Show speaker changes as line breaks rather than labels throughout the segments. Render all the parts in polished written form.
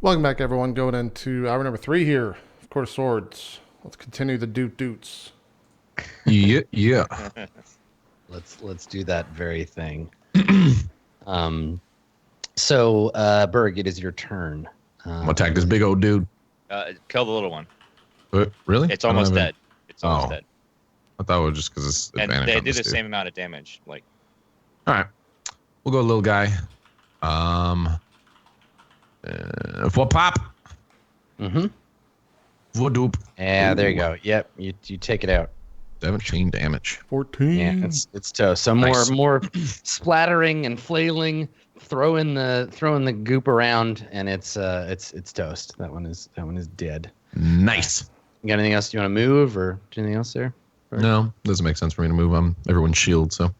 Welcome back, everyone. Going into hour number 3 here. Of course, swords. Let's continue the doot-doots.
Yeah.
Let's do that very thing. So, Berg, it is your turn.
I'm gonna attack this big old dude.
Kill the little one.
Really?
It's almost dead. It's almost dead.
I thought it was just because it's
And
advantage.
they
on
do
this
the
dude.
same amount of damage. Like,
All right, we'll go little guy. For pop.
Mm-hmm.
For doop.
Yeah, there you
Ooh.
go. Yep, you take it out.
17 damage.
14.
Yeah, it's toast. So
Nice.
more splattering and flailing, throwing the goop around, and it's toast. That one is dead.
Nice.
You got anything else you want to move or do anything else there?
No, doesn't make sense for me to move. Everyone's shield, so.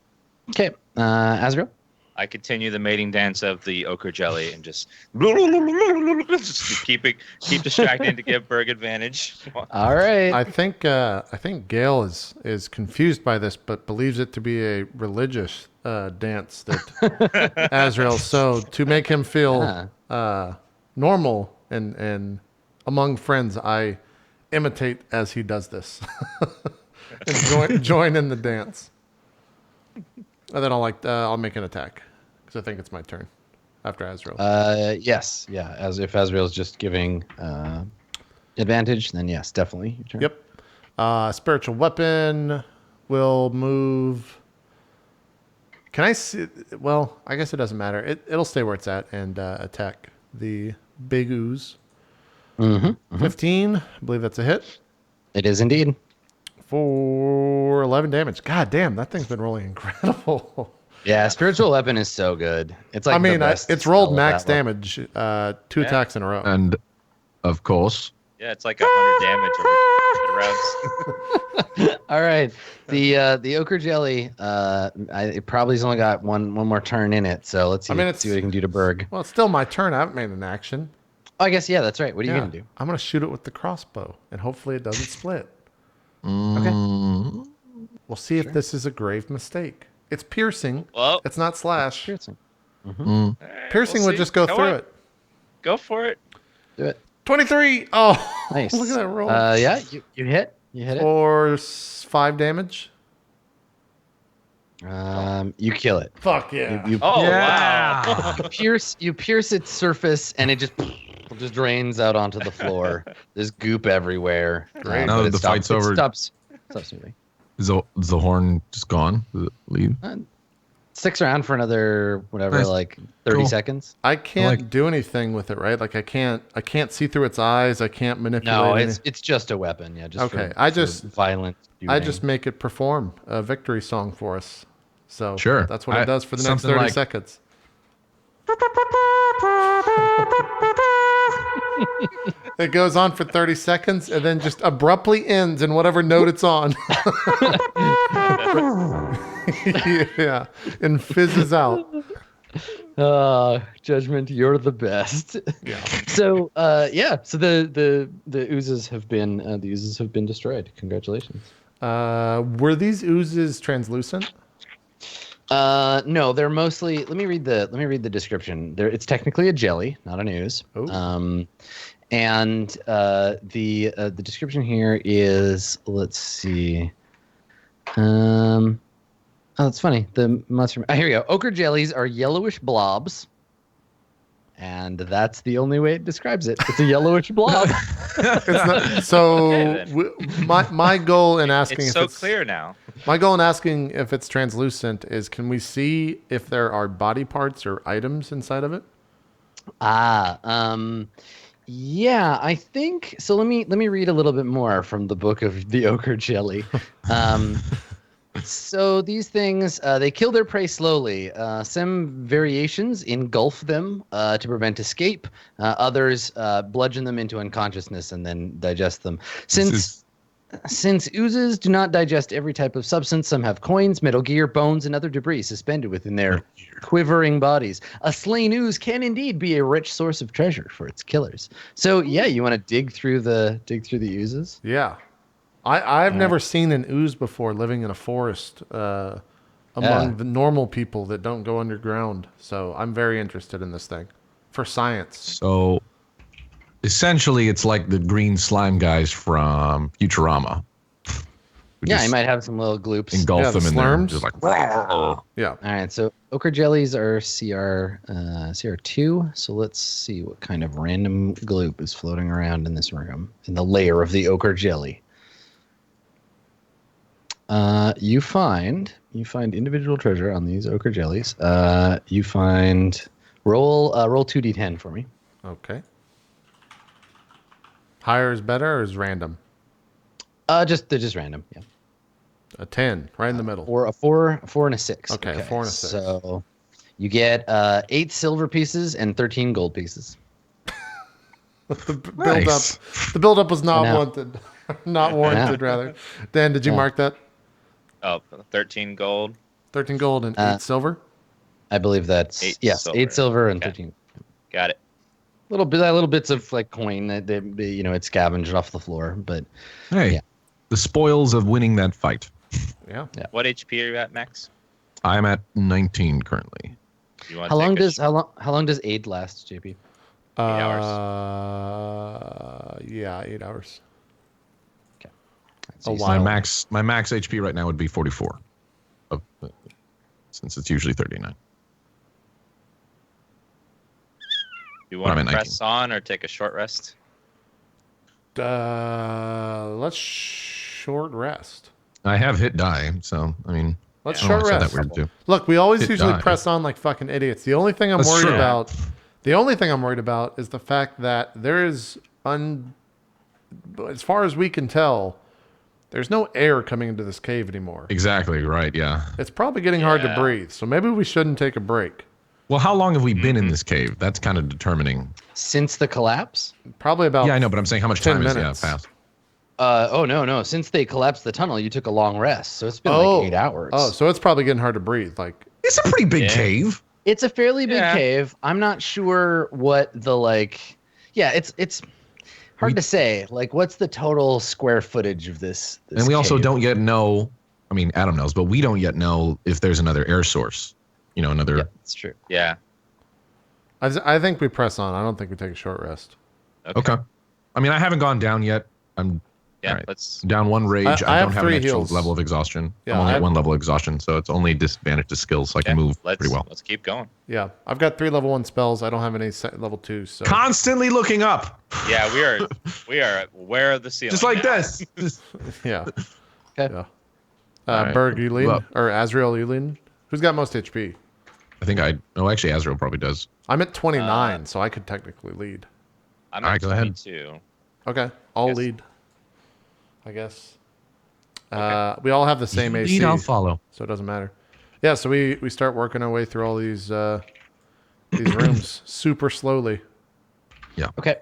Okay, Azrael.
I continue the mating dance of the ochre jelly and just keep distracting to give Berg advantage.
All right.
I think Gale is confused by this, but believes it to be a religious dance that Azrael. So to make him feel normal and among friends, I imitate as he does this and join in the dance. And then I'll make an attack because I think it's my turn after Azrael.
Yes, yeah. As if Azrael's just giving advantage, then yes, definitely your turn.
Yep. Spiritual weapon will move. Can I see? Well, I guess it doesn't matter. It'll stay where it's at and attack the big ooze. 15. I believe that's a hit.
It is indeed.
For 11 damage. God damn, that thing's been rolling incredible.
Yeah, spiritual weapon is so good. It's like the best
it's rolled
spell
max
of that
damage 2 attacks in a row.
And, of course.
Yeah, it's like 100 damage over 10 rounds.
All right, the ochre jelly. It probably's only got one more turn in it. So let's see. See what it can do to Berg.
Well, it's still my turn. I haven't made an action.
Oh, I guess yeah, that's right. What are you gonna do?
I'm gonna shoot it with the crossbow, and hopefully it doesn't split.
Okay.
We'll see if this is a grave mistake. It's piercing.
Well,
It's not slash.
Piercing.
Piercing
we'll
would
see.
just go
Come
through
on.
it.
Go for it.
Do it.
23. Oh,
Nice.
Look at that roll.
Yeah, you hit. You hit it.
For 5 damage.
You kill it.
Fuck yeah.
You
Wow.
you pierce its surface, and it just drains out onto the floor. There's goop everywhere.
Great.
Now
but
that
it
the fight's over-
It stops moving.
Is the horn just gone? Does it leave?
Sticks around for another whatever,
Nice.
like 30
Cool.
seconds.
I can't do anything with it, right? Like I can't see through its eyes. I can't manipulate.
No,
any-
it's just a weapon. Yeah. Just
Okay,
For,
I
for
just-
violent.
I just make it perform a victory song for us. So
Sure.
that's what it does for the next
Something
30
like-
seconds. It goes on for 30 seconds and then just abruptly ends in whatever note it's on. Yeah, and fizzes out.
Judgment, you're the best.
Yeah.
So so the oozes have been destroyed. Congratulations.
Were these oozes translucent?
No, they're mostly. Let me read the description. It's technically a jelly, not an ooze.
Oh.
And the description here is, let's see. Oh, it's funny. The monster. Here we go. Ochre jellies are yellowish blobs, and that's the only way it describes it. It's a yellowish blob.
It's not, so
Okay, then.
my goal in asking
It's
if
so
it's
clear now.
my goal in asking if it's translucent is, can we see if there are body parts or items inside of it?
Yeah, I think so. Let me read a little bit more from the book of the ochre jelly. So these things, they kill their prey slowly. Some variations engulf them to prevent escape. Others bludgeon them into unconsciousness and then digest them. Since oozes do not digest every type of substance, some have coins, metal gear, bones, and other debris suspended within their quivering bodies. A slain ooze can indeed be a rich source of treasure for its killers. So yeah, you want to dig through the oozes?
Yeah. I've never seen an ooze before living in a forest among the normal people that don't go underground. So I'm very interested in this thing for science.
So Essentially, it's like the green slime guys from Futurama. We
Yeah,
just
you might have some little gloops.
engulf
Yeah, the
them in there.
slurms.
Just like, "Rawr."
Yeah.
All right, so ochre jellies are CR2. So let's see what kind of random gloop is floating around in this room in the layer of the ochre jelly. You find individual treasure on these ochre jellies. You find roll 2d10 for me.
Okay. Higher is better or is random?
They're just random. Yeah.
A 10, right in the middle.
Or a 4, and a 6.
Okay, a 4 and a 6.
So you get 8 silver pieces and 13 gold pieces.
Nice.
The build up was not
I know.
wanted. Not warranted, rather. Dan, did you
Yeah.
mark that?
Oh, 13 gold.
13 gold and 8 silver?
I believe that's
8
yes,
silver.
8 silver and
Okay.
13.
Got it.
Little bits of like coin that it's scavenged off the floor, but
Hey,
Yeah.
the spoils of winning that fight.
Yeah.
What HP are you at, Max?
I'm at 19 currently.
You want
how long
take a
how long does aid last, JP?
8 hours.
Yeah, 8 hours.
So
A
you
while.
My max HP right now would be 44, since it's usually 39.
You
I'm
want
at
to press on or take a short rest?
Let's short rest.
I have hit die, so I mean,
Let's
I don't
short
know why I said
rest.
that weird too.
Look, we always
Hit
usually
die.
press on like fucking idiots. The only thing I'm
That's
worried
true.
about, is the fact that there is as far as we can tell, there's no air coming into this cave anymore.
Exactly right. Yeah.
It's probably getting hard to
Yeah.
breathe, so maybe we shouldn't take a break.
Well, how long have we been in this cave? That's kind of determining.
Since the collapse?
Probably about
Yeah, I know, but I'm saying how much
10
time is
minutes.
passed.
Oh no. Since they collapsed the tunnel, you took a long rest, so it's been
Oh.
like 8 hours.
Oh, so it's probably getting hard to breathe. Like,
It's a pretty big
Yeah.
cave.
It's a fairly big
Yeah.
cave. I'm not sure what the it's hard to say. Like, what's the total square footage of this
And we also
cave?
don't yet know. I mean, Adam knows, but we don't yet know if there's another air source. Another.
Yeah, it's true.
Yeah.
I think we press on. I don't think we take a short rest.
Okay. I mean, I haven't gone down yet. I'm
Yeah.
all right.
Let's.
down one rage.
I
I,
have
don't have
3
an extra
heals.
level of exhaustion.
Yeah,
I'm only
I
at
have-
1 level of exhaustion, so it's only disadvantage to skills, so I can move pretty well.
Let's keep going.
Yeah, I've got 3 level 1 spells. I don't have any level 2, so
Constantly looking up,
Yeah, we are aware of the ceiling.
just like
now.
this.
yeah.
Okay.
Yeah.
All right.
Berg, you lead?
Well-
Or Azrael, you lead? Who's got most HP?
I think actually, Azrael probably does.
I'm at 29, so I could technically lead.
I'm
All
at
right, go ahead.
22.
Okay, I'll
Yes.
lead. I guess. We all have the same AC,
Lead, I'll follow.
so it doesn't matter. Yeah, so we start working our way through all these rooms super slowly.
Okay.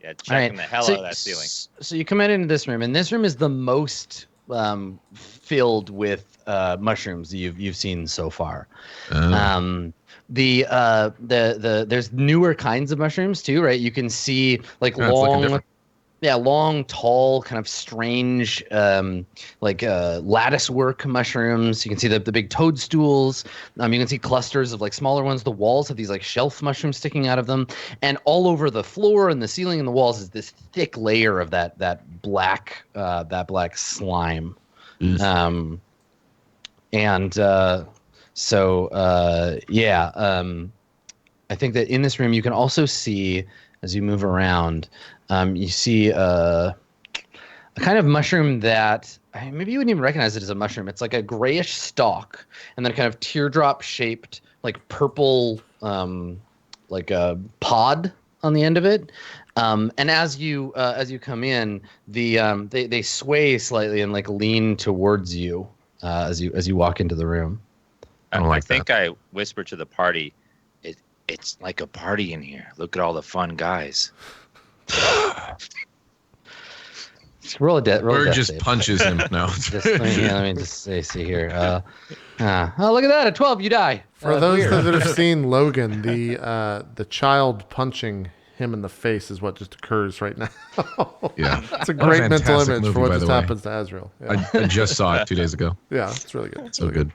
Yeah, checking the hell out of that ceiling.
So you come into this room, and this room is the most filled with mushrooms you've seen so far. There's newer kinds of mushrooms too, right? You can see like
Yeah, it's looking
long,
different.
long, tall, kind of strange, lattice work mushrooms. You can see the big toadstools. You can see clusters of like smaller ones. The walls have these like shelf mushrooms sticking out of them, and all over the floor and the ceiling and the walls is this thick layer of that black slime.
Ugh.
I think that in this room you can also see, as you move around, you see a kind of mushroom that maybe you wouldn't even recognize it as a mushroom. It's like a grayish stalk, and then kind of teardrop shaped, like purple, like a pod on the end of it. And as you come in, they sway slightly and like lean towards you as you walk into the room.
I don't like
think I whispered to the party, it's like a party in here. Look at all the fun guys.
Roll a death.
Bird
death
just
save.
punches him. No.
Let me just see here. Oh, look at that! A 12, you die.
For those
weird.
that have seen Logan, the child punching him in the face is what just occurs right now.
Yeah.
It's a
What a
great mental
fantastic
image
movie,
for what
by
just
the way.
happens to Azrael. Yeah,
I just saw it 2 days ago.
yeah, it's really good.
So good.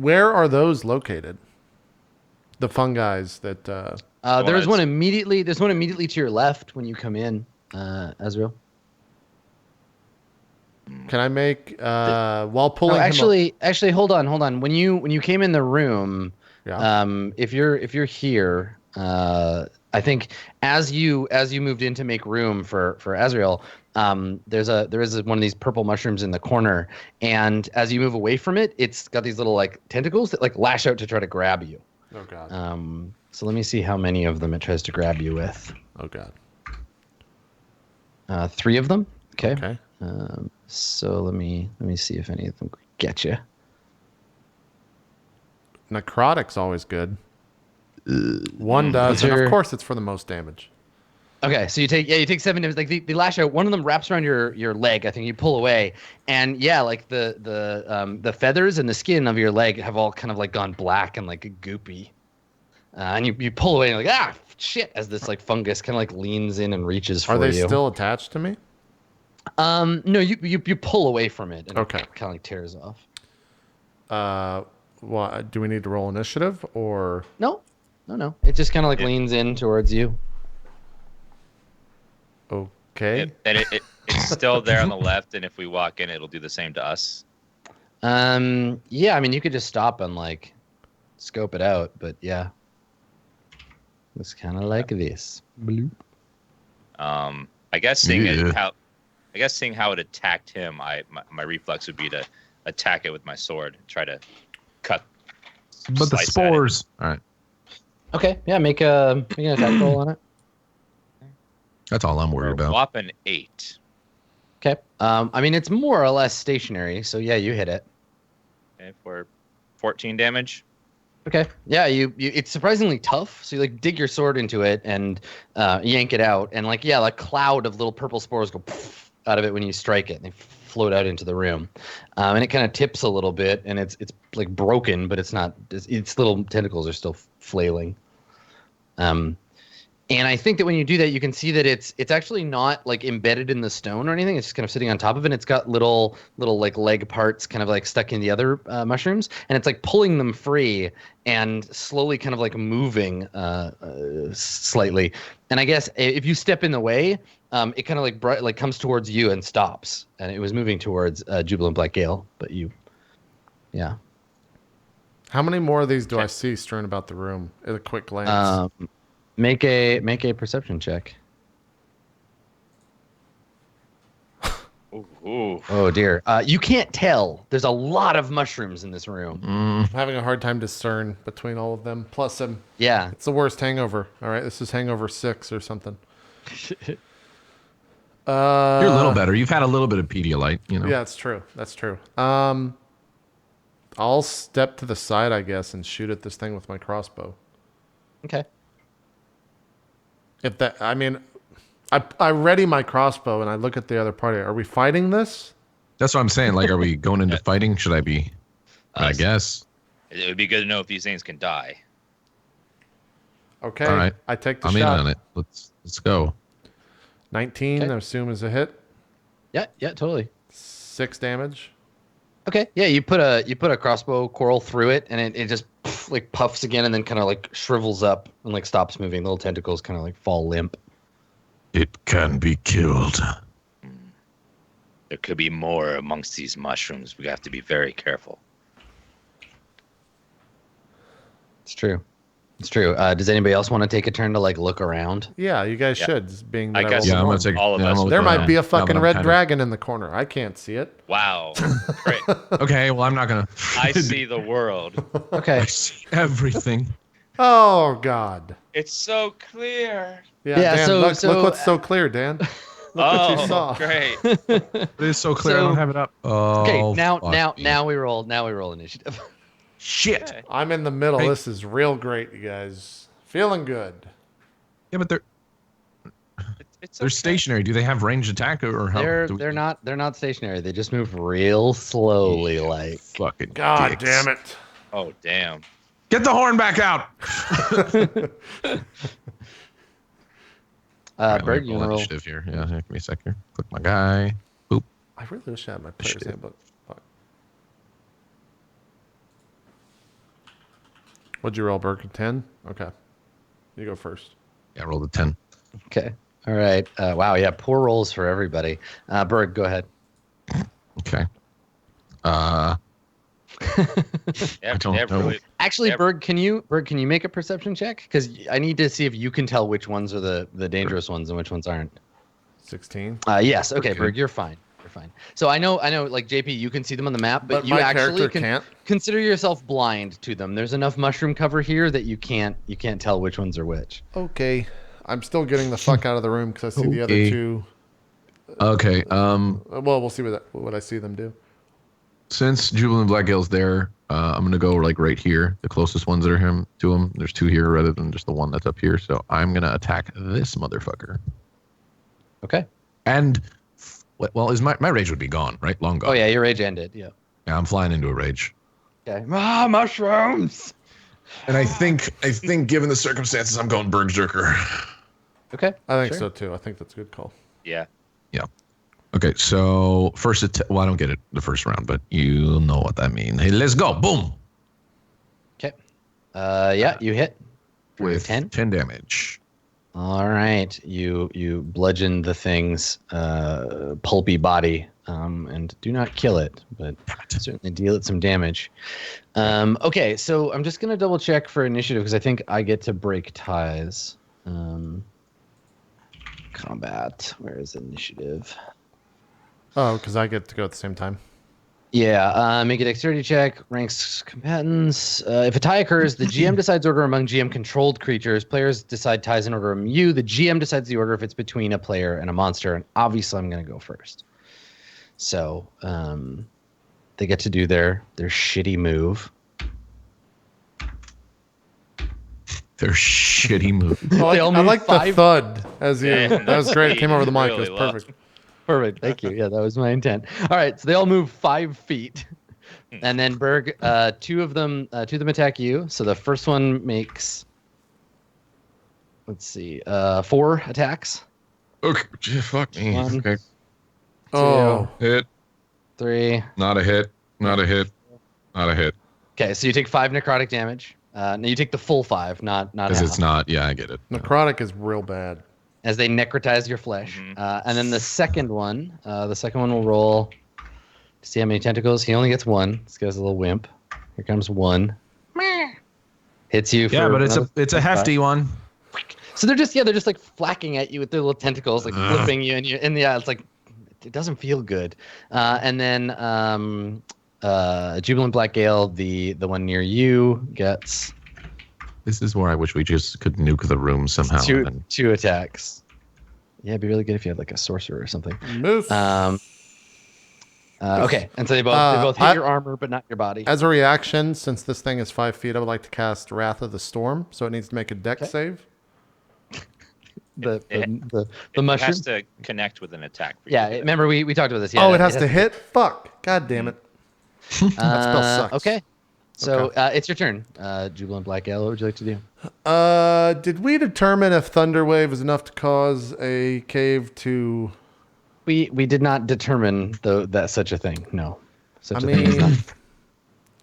Where are those located? The fungi that
There's one immediately. There's one immediately to your left when you come in, Azrael.
Can I make while pulling
No,
him
actually, hold on. When you came in the room,
Yeah.
if you're here, I think as you moved in to make room for Azrael, there is one of these purple mushrooms in the corner, and as you move away from it, it's got these little like tentacles that like lash out to try to grab you.
Oh god.
So let me see how many of them it tries to grab you with.
Oh god.
3 of them. Okay.
Okay.
So let me see if any of them get you.
Necrotic's always good. One does, and of course it's for the most damage.
Okay, so you take 7 damage. Like the lash out, one of them wraps around your leg. I think you pull away, and yeah, like the feathers and the skin of your leg have all kind of like gone black and like goopy. And you pull away and you're like, ah, shit, as this like fungus kind of like leans in and reaches for you.
Are they still attached to me?
No, you pull away from it and
Okay.
it kind of like tears off.
Well, do we need to roll initiative or?
No. It just kind of like leans in towards you.
Okay.
It's still there on the left, and if we walk in, it'll do the same to us.
Yeah, I mean, you could just stop and like scope it out, but yeah. It's kind of like this. Bloop.
I guess seeing how it attacked him, my reflex would be to attack it with my sword, try to cut.
But the
slice at it.
spores. All right.
Okay, yeah, make an attack roll on it.
That's all I'm worried about.
Whopping 8.
Okay. I mean, it's more or less stationary, so yeah, you hit it.
Okay, for 14 damage.
Okay. Yeah, you it's surprisingly tough. So you like dig your sword into it and yank it out, and like a cloud of little purple spores go out of it when you strike it, and they float out into the room. And it kind of tips a little bit, and it's like broken, but it's not. Its little tentacles are still flailing. And I think that when you do that, you can see that it's actually not like embedded in the stone or anything. It's just kind of sitting on top of it. And it's got little like leg parts kind of like stuck in the other mushrooms, and it's like pulling them free and slowly kind of like moving slightly. And I guess if you step in the way, it kind of like comes towards you and stops. And it was moving towards Jubilant Black Gale, but yeah.
How many more of these do I see strewn about the room at a quick glance?
Make a perception check.
Ooh.
Oh dear. You can't tell. There's a lot of mushrooms in this room.
I'm having a hard time discern between all of them. Plus,
Yeah.
it's the worst hangover. All right, this is hangover 6 or something.
You're a little better. You've had a little bit of Pedialyte, you know.
Yeah, that's true. That's true. I'll step to the side, I guess, and shoot at this thing with my crossbow.
Okay.
If that, I mean, I ready my crossbow and I look at the other party. Are we fighting this?
That's what I'm saying. Like, are we going into fighting? Should I be? I guess.
It would be good to know if these things can die.
Okay.
All right.
I take the
I'm
shot.
in on it. Let's go.
19,
Okay.
I assume, is a hit.
Yeah, totally.
6 damage.
Okay. Yeah, you put a crossbow coral through it, and it just like puffs again, and then kind of like shrivels up and like stops moving. The little tentacles kind of like fall limp.
It can be killed.
There could be more amongst these mushrooms. We have to be very careful.
It's true. Does anybody else want to take a turn to like look around?
Yeah, you guys should. Being that
I guess
Yeah, I'm
rolled
gonna
a one.
take
all of us.
I'm gonna
There
look
might
around
be a
now that
fucking
I'm
red
kind of-
dragon in the corner. I can't see it.
Wow. Great.
Okay, well, I'm not gonna.
I see the world.
Okay.
I see everything.
Oh God.
It's so clear.
Yeah,
Yeah,
Dan,
so-
look
so-
what's so clear, Dan. Look what you saw.
Great.
It is so clear. I don't have it up. Oh,
Okay.
fuck me.
Now we roll. Now we roll initiative.
Shit.
Okay.
I'm in the middle.
Hey.
This is real great, you guys. Feeling good.
Yeah, but they're
It's
they're stationary. Do they have ranged attack or how? do we-
They're not stationary. They just move real slowly, like.
Fucking
God
dicks.
damn it.
Oh, damn.
Get the horn back out. Alright, let
Bird,
me
you
roll
wanna roll?
initiative here. Yeah, give me a sec here. Click my guy. Boop.
I really wish I had my player's
Shit.
handbook. Fuck. What'd you roll, Burke? 10? Okay. You go first.
Yeah, roll the 10.
Okay. All right. Wow. Yeah. Poor rolls for everybody. Berg, go ahead.
Okay.
Yeah,
I don't
they have
know.
really-
Actually,
Yeah.
Berg, can you make a perception check? Because I need to see if you can tell which ones are the dangerous ones and which ones aren't.
16.
Yes. Okay,
Okay.
Berg, you're fine. You're fine. So I know. Like JP, you can see them on the map, but you
my
actually
character can't.
consider yourself blind to them. There's enough mushroom cover here that you can't tell which ones are which.
Okay. I'm still getting the fuck out of the room because I see the other
Okay.
two.
Okay.
Well, we'll see what I see them do.
Since Jubilant Blackgale's there, I'm gonna go like right here. The closest ones that are to him. There's 2 here rather than just the one that's up here. So I'm gonna attack this motherfucker.
Okay.
And well, is my rage would be gone, right? Long gone.
Oh yeah, your rage ended. Yeah.
Yeah, I'm flying into a rage.
Okay. Mushrooms.
And I think given the circumstances, I'm going Bergzerker.
Okay.
I think
sure.
so too. I think that's a good call.
Yeah.
Okay, so first well, I don't get it the first round, but you know what that means. Hey, let's go. Boom.
Okay. Yeah, you hit
With
10.
10 damage.
All right, you bludgeon the thing's pulpy body, and do not kill it, but certainly deal it some damage. Okay, so I'm just gonna double check for initiative because I think I get to break ties. Combat. Where is initiative?
Oh, because I get to go at the same time.
Yeah, make a dexterity check, ranks combatants. If a tie occurs, the GM decides order among GM-controlled creatures. Players decide ties in order among you. The GM decides the order if it's between a player and a monster, and obviously I'm going to go first. So they get to do their shitty move.
Their shitty move.
They all
I
move
like the
5.
thud as you.
Yeah,
that was great. It came over the mic.
really
It was
well.
perfect.
Perfect. Thank you. Yeah, that was my intent. All right, so they all move 5 feet, and then Berg, 2 of them attack you. So the first one makes, let's see, 4 attacks.
Okay, gee, fuck me.
1,
Okay.
Oh,
Hit.
3.
Not a hit. Not a hit. Not a hit.
Okay, so you take 5 necrotic damage. No, you take the full 5, not
Because
half.
it's not. Yeah, I get it.
necrotic is real bad.
As they necrotize your flesh.
Mhm.
And then the second one will roll to see how many tentacles. He only gets 1. This guy's a little wimp. Here comes 1. Hits you.
Yeah,
for
but
another
it's a hefty one.
So they're just like flacking at you with their little tentacles, like flipping you, and it's like it doesn't feel good. And then Jubilant Blackgale, the one near you, gets
This is where I wish we just could nuke the room somehow. and
2 attacks. Yeah, it'd be really good if you had like a sorcerer or something.
Moose.
Okay, and so they both hit
I-
your armor, but not your body.
As a reaction, since this thing is 5 feet, I would like to cast Wrath of the Storm. So it needs to make a deck save.
The
It
mushroom.
has to connect with an attack. for you
Yeah,
to do that.
remember we talked about this. Yeah,
Oh, it has to hit? Fuck. God damn it. That spell sucks.
Okay, so it's your turn. Jubilant Blackgale, what would you like to do?
Did we determine if Thunderwave is enough to cause a cave to...
We did not determine that such a thing. No, such
I
a thing is not.
mean,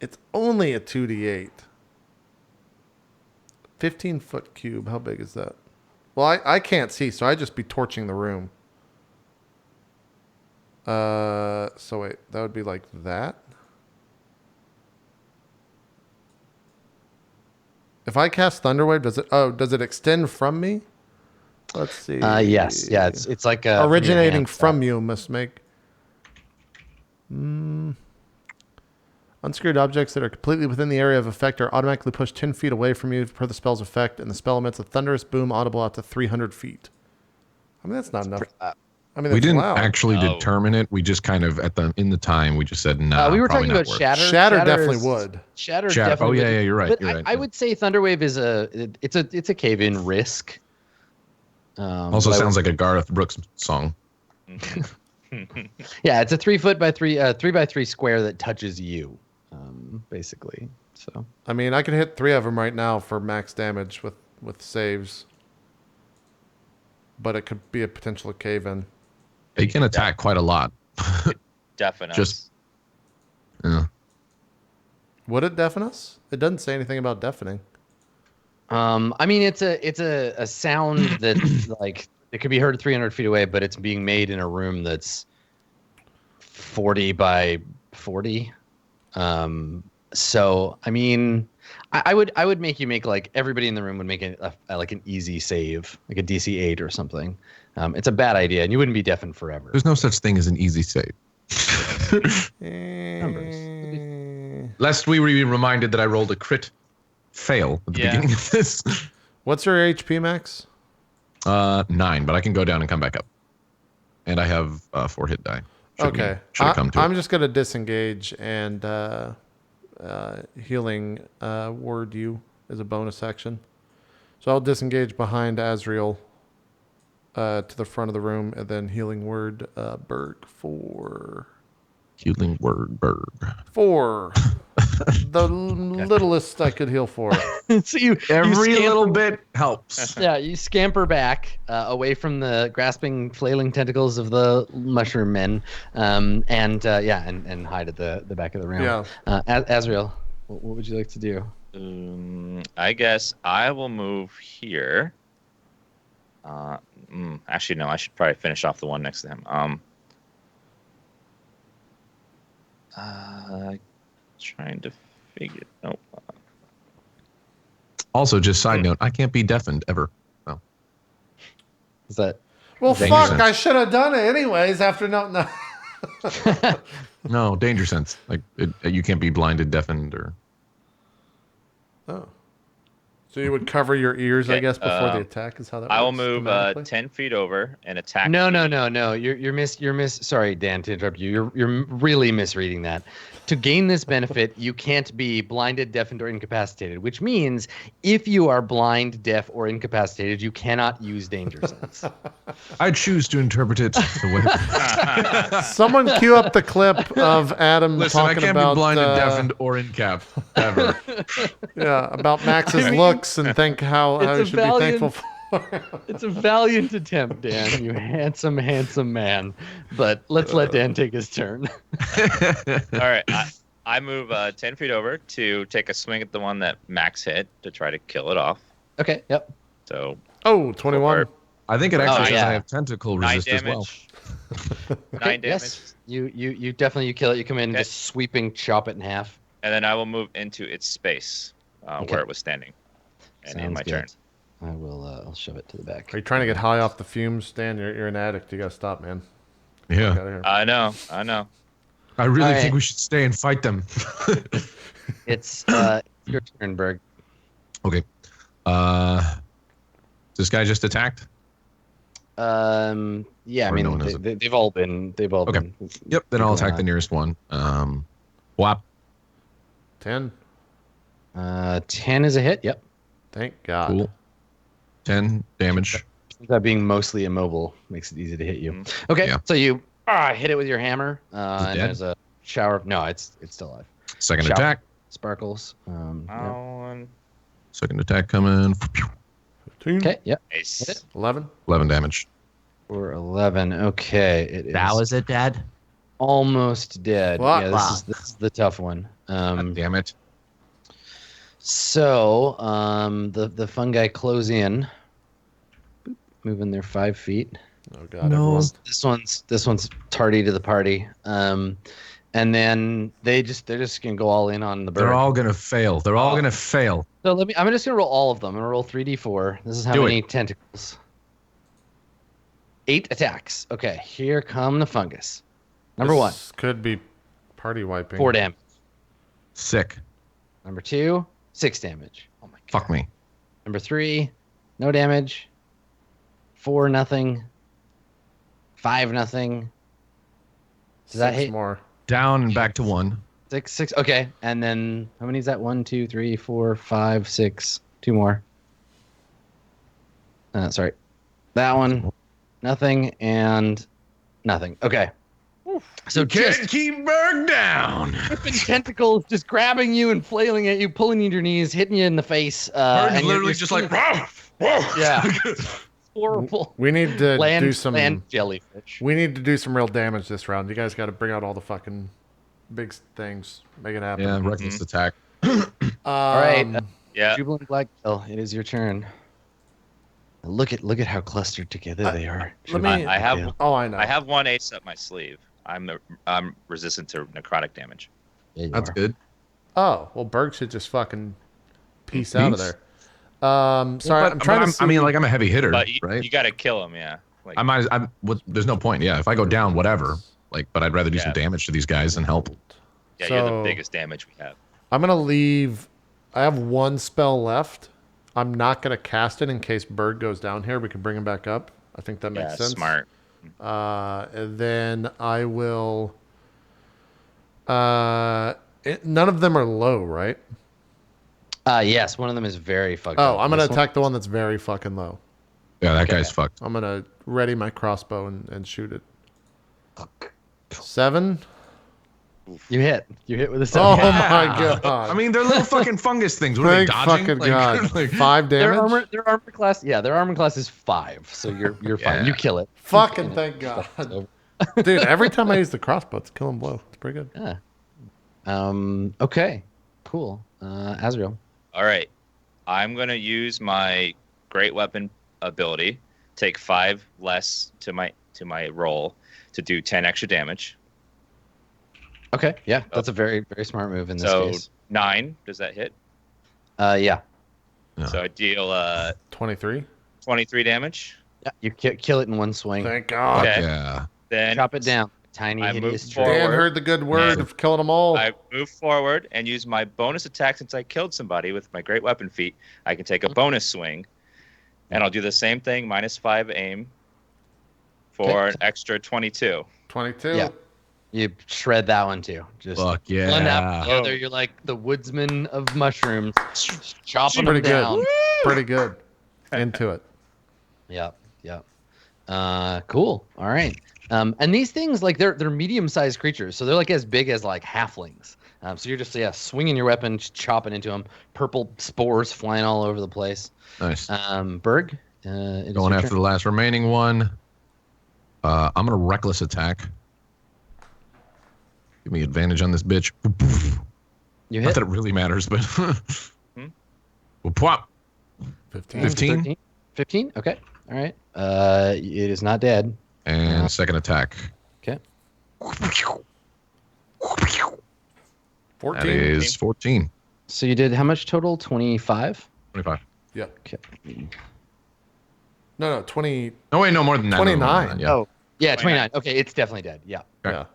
it's only a 2d8. 15-foot cube. How big is that? Well, I can't see, so I'd just be torching the room. So wait, that would be like that? If I cast Thunderwave, does it extend from me? Let's see.
Yes, yeah, it's like a
Originating from you must make... Unscrewed objects that are completely within the area of effect are automatically pushed 10 feet away from you per the spell's effect, and the spell emits a thunderous boom audible out to 300 feet. I mean, that's not enough. I mean,
we
that's
didn't
loud.
actually
Oh.
determine it. We just kind of in the time we just said no.
we were talking about
Shatter.
Shatter.
Shatter definitely
is-
would.
Shatter
Shatter.
definitely.
Oh, yeah,
would.
yeah, you're right,
But
you're right,
I
yeah.
would say Thunderwave is it's a cave-in risk.
Also
but I
sounds like a Garth Brooks song.
Yeah, it's a 3 foot by 3 by 3 square that touches you, basically. So
I mean, I can hit 3 of them right now for max damage with saves. But it could be a potential cave-in.
They can attack quite a lot.
Definitely.
Just- Yeah.
Would it deafen us? It doesn't say anything about deafening.
I mean, it's a sound that like it could be heard 300 feet away, but it's being made in a room that's 40 by 40. So I mean, I would make you make like everybody in the room would make it like an easy save, like a DC 8 or something. It's a bad idea, and you wouldn't be deafened forever.
There's no such thing as an easy save. Lest we be reminded that I rolled a crit fail at the beginning of this.
What's your HP max?
9, but I can go down and come back up. And I have 4 hit die.
Okay. I'm just going to disengage and healing word you as a bonus action. So I'll disengage behind Azrael to the front of the room, and then healing word Berg for...
Healing word Berg.
4. The littlest I could heal for.
So you
Every little bit helps.
Yeah, you scamper back away from the grasping, flailing tentacles of the mushroom men, and hide at the back of the room.
Yeah.
Azrael, what would you like to do?
I guess I will move here. Actually, no. I should probably finish off the one next to him. Trying to figure. Nope.
Also, just side note, I can't be deafened ever. No.
Is that?
Well,
Danger
fuck!
sense.
I should have done it anyways. After no.
No, danger sense. Like you can't be blinded, deafened, or.
Oh. So you would cover your ears, I
Okay,
guess, before the attack is how that works.
I will move
thematically?
10 feet over and attack.
No. You're sorry, Dan, to interrupt you. You're really misreading that. To gain this benefit, you can't be blinded, deafened, or incapacitated, which means if you are blind, deaf, or incapacitated, you cannot use danger sense.
I choose to interpret it the way.
Someone cue up the clip of Adam
Listen, I
talking
can't
about
be blinded, deafened, or in cap ever.
about Max's looks and think how you should be thankful for.
It's a valiant attempt, Dan, you handsome, handsome man. But let's let Dan take his turn.
All right. I move 10 feet over to take a swing at the one that Max hit to try to kill it off.
Okay, yep.
So.
21.
I think it actually says
yeah.
I have tentacle
9
resist as well.
damage. 9 damage.
Yes. You definitely kill it. You come in and just sweeping chop it in half.
And then I will move into its space where it was standing. And in my turn.
I will. I'll shove it to the back.
Are you trying to get high off the fumes, Dan? You're an addict. You gotta stop, man. Get
Yeah.
out of here.
I know.
I really
All
think
right.
we should stay and fight them.
It's your turn, Berg.
Okay. This guy just attacked?
Yeah, I
Or no one
mean
has
they've all been.
Okay. Yep, then I'll attack the nearest one. Whop.
10.
10 is a hit. Yep.
Thank God.
Cool. 10 damage.
That being mostly immobile makes it easy to hit you. Okay,
Yeah.
so you hit it with your hammer, and
dead?
there's a shower of... No, it's still alive.
Second
Shower.
attack.
Sparkles. Yep.
Second attack coming.
15.
Okay, yep.
Nice.
Hit it.
11.
11 damage.
For 11. Okay, it is
That was it, Dad?
almost dead.
Fuck.
Yeah, this is the tough one.
God damn it.
So, the fungi close in, boop, moving their 5 feet.
Oh God.
No.
everyone.
This one's tardy to the party. And then they're just gonna go all in on the bird.
They're all going to fail. They're all going to fail.
So I'm just gonna roll all of them. I'm gonna roll 3d4. This is how
Do
many tentacles. 8 attacks. Okay, here come the fungus. Number one,
This could be party wiping.
4 damage.
Sick.
Number 2, 6 damage.
Oh my God.
Fuck me.
Number 3, no damage. 4, nothing. 5, nothing. Does that
6
hit?
more.
Down and back to 1.
6. Okay, and then how many is that? 1, 2, 3, 4, 5, 6. 2 more. Sorry, that one, nothing, and nothing. Okay. So just
keep Berg down.
ripping tentacles, just grabbing you and flailing at you, pulling you to your knees, hitting you in the face.
Berg's
and
literally just like, whoa, whoa.
yeah, horrible.
We need to do some.
land jellyfish.
We need to do some real damage this round. You guys got to bring out all the fucking big things. Make it happen.
Yeah, reckless attack.
All right,
Yeah.
Jubilant Black Gale, it is your turn. Look at how clustered together they are.
let me-
I have
Oh, I know.
I have one ace up my sleeve. I'm resistant to necrotic damage.
Yeah, you
That's
are.
good.
Oh, well, Berg should just fucking peace out of
Peace?
there. Sorry, I'm trying to see.
I mean, like I'm a heavy hitter,
But
right?
you gotta kill him, yeah. Like,
There's no point. Yeah, if I go down, whatever. Like, but I'd rather do
Yeah.
some damage to these guys and help.
yeah, you're
So-
the biggest damage we have.
I'm going to leave. I have one spell left. I'm not going to cast it in case Berg goes down here. We can bring him back up. I think that makes
Yeah,
sense.
smart.
And then I will. None of them are low, right?
Yes, one of them is very fucked
Oh,
up.
I'm going to
This one-
attack the one that's very fucking low.
Yeah, that
Okay.
guy's fucked.
I'm going to ready my crossbow and shoot it. 7?
You hit with a
Oh
7.
my god.
I mean, they're little fucking fungus things. What are they
Thank
dodging?
fucking god.
like-
5
Their
damage?
armor class, their armor class is 5, so you're fine.
Yeah.
You kill it.
Fucking thank god. Dude, every time I use the crossbow, it's killing blow. It's pretty good.
Yeah. Okay. Cool. Azrael.
All right. I'm gonna use my great weapon ability, take 5 less to my roll to do 10 extra damage.
Okay. Yeah, that's a very very smart move in this
So
case.
9, does that hit?
Yeah.
Yeah.
So I deal
23?
23 damage.
Yeah. You kill it in one swing.
Thank god.
Okay.
Yeah.
Then
Chop it down. Tiny
I
hideous
move
tree.
forward.
Dan heard the good word
And-
of killing them all.
I move forward and use my bonus attack since I killed somebody with my great weapon feat. I can take a bonus swing, and I'll do the same thing, -5 aim, for an extra 22.
22?
Yeah. You shred that one too. Just
Fuck
blend out
yeah.
together. You're like the woodsman of mushrooms, chopping
Pretty
them down.
good. Pretty good. Into it.
Yep. Cool. All right. And these things, like they're medium-sized creatures, so they're like as big as like halflings. So you're just swinging your weapon, just chopping into them. Purple spores flying all over the place.
Nice.
Berg, it is
Going
your
after
turn.
the last remaining one. I'm gonna reckless attack. Give me advantage on this bitch.
You
Not
hit.
that it really matters, but. Well, pwop.
15.
15.
13? 15. Okay. All right. It is not dead.
And second attack.
Okay.
14?
That is 14.
So you did how much total? 25.
25.
Yeah.
Okay.
No, 20.
No, wait, no, more than that.
29.
Yeah.
Oh, yeah, 29. Okay, it's definitely dead. Yeah.
Okay.
Yeah.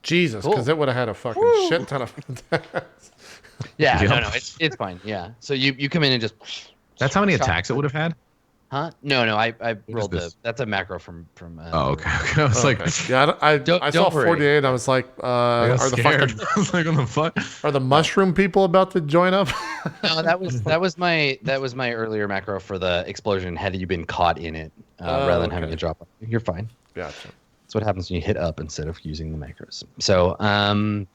Jesus,
Cool.
because it would have had a fucking shit ton of attacks.
Yeah.
Yep.
No, it's fine. Yeah. So you come in and just.
That's how many
chop-
attacks it would have had?
Huh? No. I rolled
this?
that's a macro from.
Oh, okay. I was like,
Okay. Yeah, I
Don't
saw
worry.
48. I was like,
I got
are the
scared.
fucking,
I was like, what the fuck?
are the mushroom people about to join up?
No, that was my earlier macro for the explosion. Had you been caught in it, rather than having
okay.
to drop. You're fine.
Gotcha.
That's what happens when you hit up instead of using the macros. So,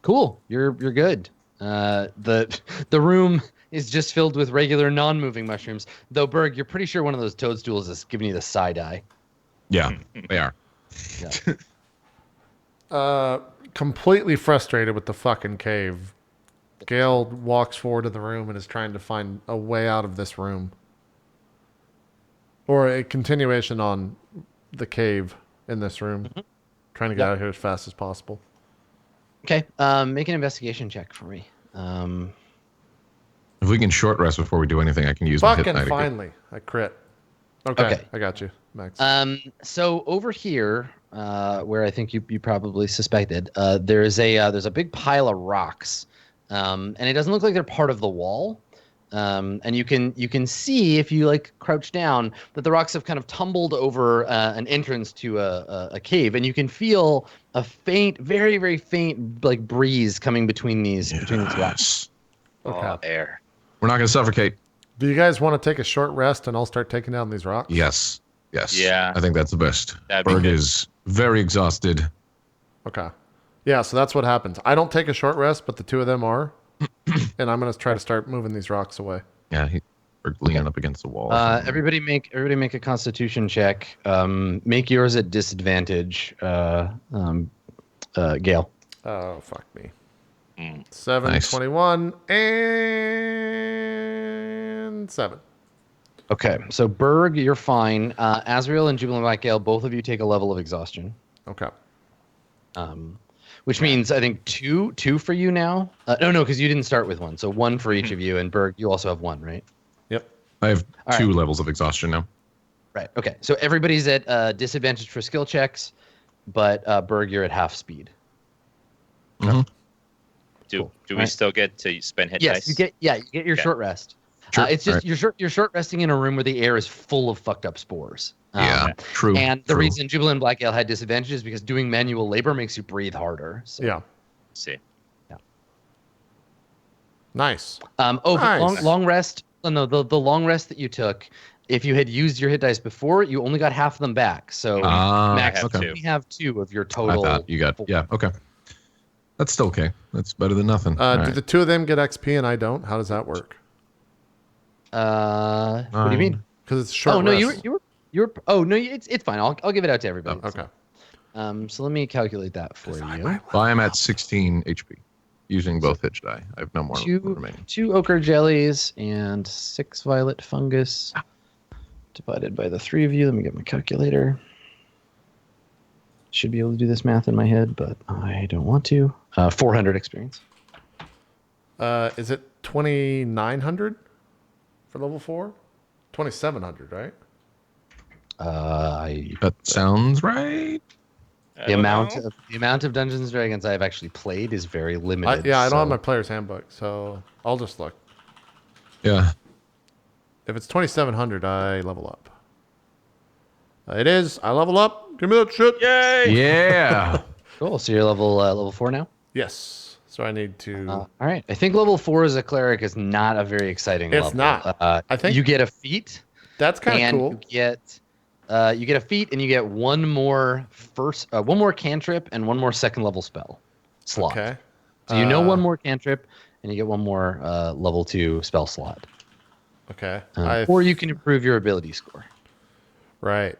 cool. You're good. The room is just filled with regular non-moving mushrooms. Though Berg, you're pretty sure one of those toadstools is giving you the side eye.
Yeah, they are.
Completely frustrated with the fucking cave. Gale walks forward to the room and is trying to find a way out of this room. Or a continuation on the cave in this room. Trying to get out of here as fast as possible.
Okay. Make an investigation check for me.
If we can short rest before we do anything, I can use my hit
Fucking
die to get-
finally. I crit. Okay.
Okay.
I got you, Max.
So over here, where I think you probably suspected, there's a big pile of rocks, and it doesn't look like they're part of the wall. And you can see if you like crouch down that the rocks have kind of tumbled over an entrance to a cave, and you can feel a faint, very very faint like breeze coming between these rocks.
Yes.
Okay.
Oh, air.
We're not going to suffocate.
Do you guys want to take a short rest and I'll start taking down these rocks?
Yes. Yes.
Yeah.
I think that's the best.
That'd be
Berg
good.
is very exhausted.
Okay. Yeah, so that's what happens. I don't take a short rest, but the two of them are. And I'm going to try to start moving these rocks away.
Yeah, Berg leaning up against the wall.
Everybody make a Constitution check. Make yours at disadvantage. Gale.
Oh, fuck me.
Mm.
7,
Nice.
21, and and 7.
Okay, so Berg, you're fine. Azrael and Jubilant Black Gale, both of you take a level of exhaustion.
Okay.
Which means I think two for you now. No, because you didn't start with one. So 1 for each of you, and Berg, you also have 1, right?
Yep.
I have
All
2
right.
levels of exhaustion now.
Right. Okay. So everybody's at disadvantage for skill checks, but Berg, you're at half speed.
Mhm.
Do we
Right.
still get to spend hit
Yes,
dice?
you get your
Okay.
short rest.
Sure.
It's just
Right.
you're short resting in a room where the air is full of fucked up spores.
Yeah, true.
And the
true.
reason Jubilant Black Ale had disadvantages is because doing manual labor makes you breathe harder. So.
Yeah.
See.
Nice.
But
Nice.
long rest. No, the long rest that you took, if you had used your hit dice before, you only got half of them back. So Max,
I have
you
two.
only have 2 of your
I
total.
thought you got
4.
yeah. Okay, that's still okay. That's better than nothing. All
Do
right.
the 2 of them get XP and I don't? How does that work?
What do you mean?
Because it's short
Oh no,
rest.
you were. Oh no, it's fine. I'll give it out to everybody.
Oh, okay.
So let me calculate that for you.
Well, I am at 16 HP, using both hitch die. I have no more remaining.
2 ochre jellies and 6 violet fungus divided by the 3 of you. Let me get my calculator. Should be able to do this math in my head, but I don't want to. 400 experience.
Is it 2,900 for level 4? 2,700, right?
That sounds right.
I
The
don't
amount
know.
of Dungeons and Dragons I've actually played is very limited.
I don't have
so-
my player's handbook, so I'll just look.
Yeah.
If it's 2,700, I level up. It is. I level up. Give me that shit.
Yay!
Yeah.
Cool. So you're level 4 now.
Yes. So I need to.
All right. I think level 4 as a cleric is not a very exciting level.
It's not. I think-
you get a feat,
That's kind of
and
cool.
you get a feat, and you get one more cantrip and one more second level spell slot.
Okay.
So you know one more cantrip, and you get one more level 2 spell slot.
Okay.
Or you can improve your ability score.
Right.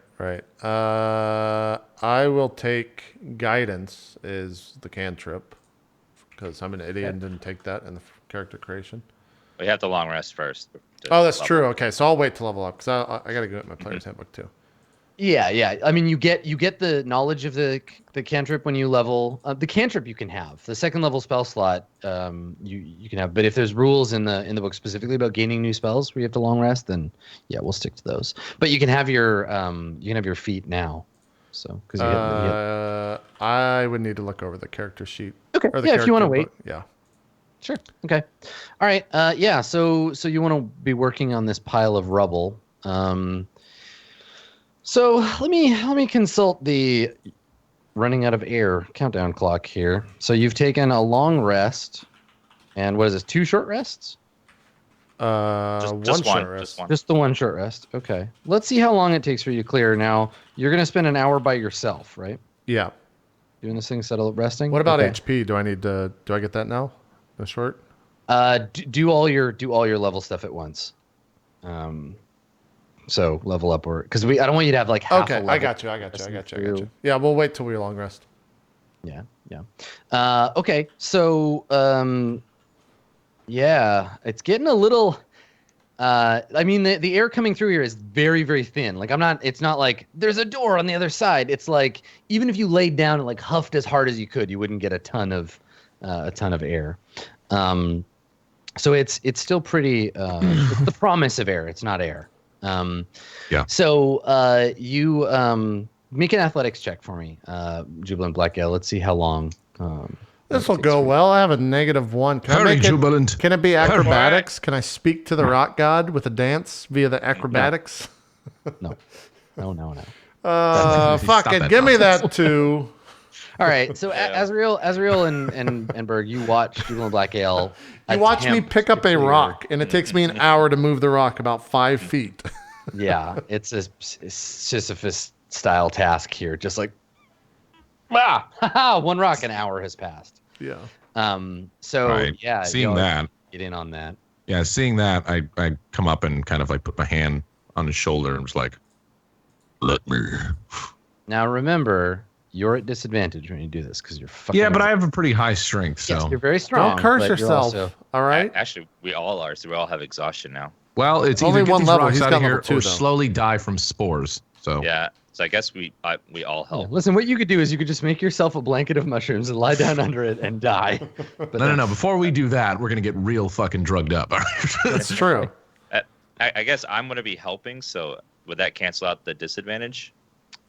I will take guidance is the cantrip because I'm an idiot and didn't take that in the character creation.
We have the long rest first.
Oh, that's true. Okay, so I'll wait to level up because I got to go at my player's handbook too.
Yeah. I mean, you get the knowledge of the cantrip when you level. The cantrip you can have. The second level spell slot you can have. But if there's rules in the book specifically about gaining new spells where you have to long rest, then yeah, we'll stick to those. But you can have your feat now. So because
I would need to look over the character sheet.
Okay.
Or the
Yeah, if you want to
character
wait.
book. Yeah.
Sure. Okay. All right. Yeah. So you want to be working on this pile of rubble. So let me consult the running out of air countdown clock here. So you've taken a long rest, and what is this? 2 short rests?
Just
one
one.
short rest.
Just one.
Just the 1 short rest. Okay. Let's see how long it takes for you to clear. Now you're gonna spend an hour by yourself, right?
Yeah.
Doing this thing instead of resting.
What about
Okay.
HP? Do I need to? Do I get that now? The short.
Do all your level stuff at once. So level up or because I don't want you to have like half a
Okay,
level.
I got you. Yeah, we'll wait till we long rest.
Yeah. Okay. So yeah, it's getting a little. I mean, the air coming through here is very, very thin. Like it's not like there's a door on the other side. It's like even if you laid down and like huffed as hard as you could, you wouldn't get a ton of air. So it's still pretty. It's the promise of air. It's not air.
Yeah.
So you make an athletics check for me, Jubilant Black Gale. Let's see how long.
This will go well. I have a -1. Can I
Hurry,
make it-
Jubilant.
Can it be acrobatics? Can I speak to the rock god with a dance via the acrobatics?
No.
Fuck
Stop
it.
that
Give me
nonsense.
that too.
All right. So
Yeah.
Azrael and Berg, you watch Jubilant Black Ale.
You watch me
attempt
pick
to
up a
clear-
rock, and it takes me an hour to move the rock about 5 feet.
Yeah, it's a Sisyphus style task here. Just like, one rock, an hour has passed.
Yeah.
So
Right.
yeah,
Seeing
y'all
that.
get in on that.
Yeah, seeing that, I come up and kind of like put my hand on his shoulder and was like, "Let me."
Now remember, you're at disadvantage when you do this because you're fucking.
Yeah, but I have a pretty high strength, so
Yes, you're very strong.
Don't curse
but you're
yourself.
also-
All right.
Actually, we all are. So we all have exhaustion now.
Well, it's
Only
either get
one
these
level.
rocks
He's
out
got
of here
level 2,
or
though.
slowly die from spores. So
Yeah. So I guess we all help.
Listen, what you could do is you could just make yourself a blanket of mushrooms and lie down under it and die. But
no. Before we do that, we're gonna get real fucking drugged up.
That's true.
I guess I'm going to be helping. So would that cancel out the disadvantage?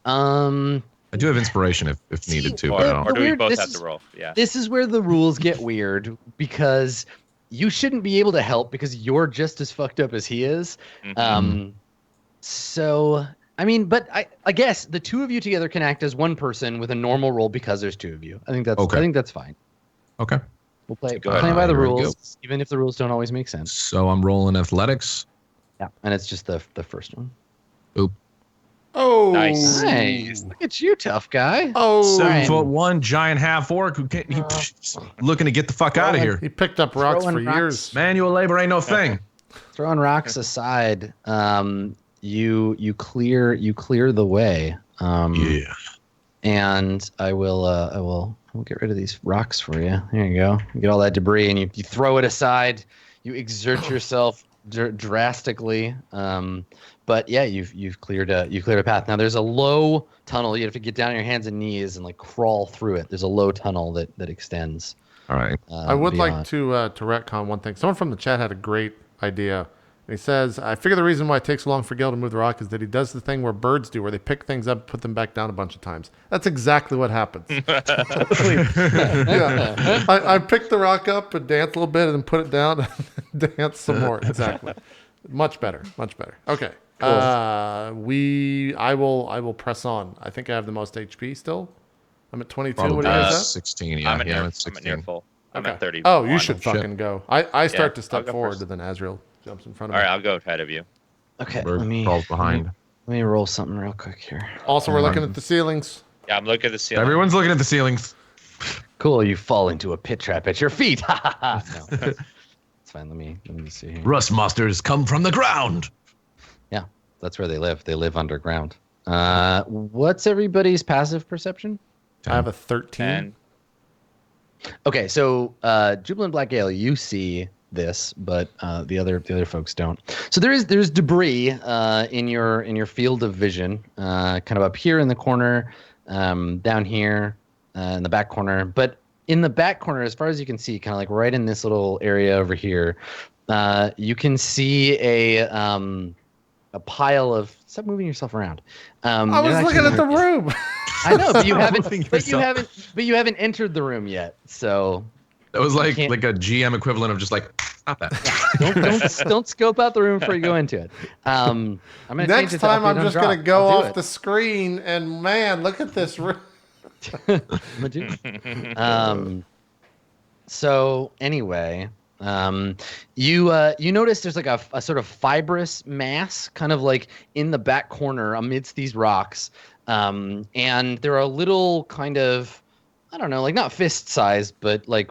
Um,
I do have inspiration if needed to,
Or,
but I don't.
or do we
weird-
both
this
have
is-
to roll? Yeah.
this is where the rules get weird because you shouldn't be able to help because you're just as fucked up as he is.
Mhm.
So I mean, but I guess the two of you together can act as one person with a normal roll because there's two of you. I think that's fine.
Okay.
We'll play
Go ahead.
by the
Here we go.
rules, even if the rules don't always make sense.
So I'm rolling athletics.
Yeah, and it's just the first one.
Oh,
Nice.
Nice. Look at you, tough guy.
Oh,
7'1" giant half orc who can't, looking to get the fuck out of here.
he picked up rocks
Throwing
for
rocks.
years.
Manual labor ain't no thing.
Throwing rocks aside, you clear the way.
Yeah.
And I will get rid of these rocks for you. There you go. You get all that debris and you throw it aside. You exert yourself drastically. But yeah, you've cleared a path. Now there's a low tunnel. You have to get down on your hands and knees and like crawl through it. There's a low tunnel that extends.
All right.
I would
beyond.
like to retcon one thing. Someone from the chat had a great idea. He says, I figure the reason why it takes so long for Gale to move the rock is that he does the thing where birds do, where they pick things up, put them back down a bunch of times. That's exactly what happens. Yeah. I pick the rock up and dance a little bit and then put it down and dance some more. Exactly. Much better. Much better. Okay.
Cool.
I will press on. I think I have the most HP still. I'm at 22. What do you
Probably
guys have?
16. Yeah,
I'm at
yeah,
near,
I'm at
I'm
16.
at near full. I'm at 30.
Oh, you should
shit.
fucking go. I start
Yeah,
to step
I'll go
forward
first.
and then Azrael jumps in front of
All
me.
right, I'll go ahead of you.
Okay,
Bird
let me
crawls behind.
let me roll something real quick here.
Also, we're looking at the ceilings.
Yeah, I'm looking at the ceiling.
Everyone's looking at the ceilings.
Cool, you fall into a pit trap at your feet. No, it's fine. Let me just see here.
Rust monsters come from the ground.
Yeah, that's where they live. They live underground. What's everybody's passive perception?
I have a 13.
And
Okay, so Jubilant Black Gale, you see this, but the other folks don't. So there's debris in your field of vision, kind of up here in the corner, down here in the back corner. But in the back corner, as far as you can see, kind of like right in this little area over here, you can see a pile of. Stop moving yourself around.
I was looking at the room.
I know, but you haven't.
Moving
But you
yourself.
haven't entered the room yet. So
That was like
can't-
a GM equivalent of just like, stop that.
don't scope out the room before you go into it. I'm gonna change
Next
it to
time, I'm
update on
just going to
drop.
go
I'll do
off
it.
the screen and man, look at this room.
I'll do it. So anyway, you notice there's like a sort of fibrous mass kind of like in the back corner amidst these rocks. And there are little kind of, I don't know, like not fist sized, but like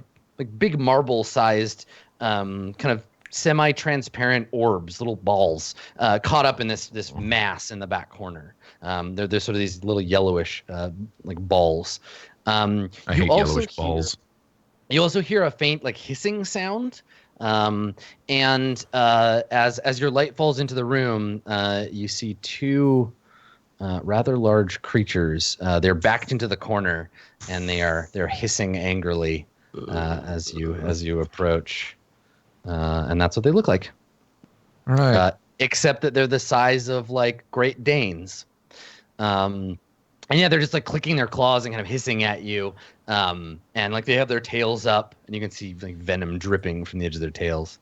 big marble sized, kind of semi-transparent orbs, little balls, caught up in this mass in the back corner. They're sort of these little yellowish, like balls.
I
You
hate
also
yellowish
hear-
balls.
You also hear a faint like hissing sound, and as your light falls into the room, you see two rather large creatures. They're backed into the corner, and they're hissing angrily as you approach, and that's what they look like.
All right.
Except that they're the size of like Great Danes. And yeah, they're just like clicking their claws and kind of hissing at you. And like they have their tails up, and you can see like venom dripping from the edge of their tails.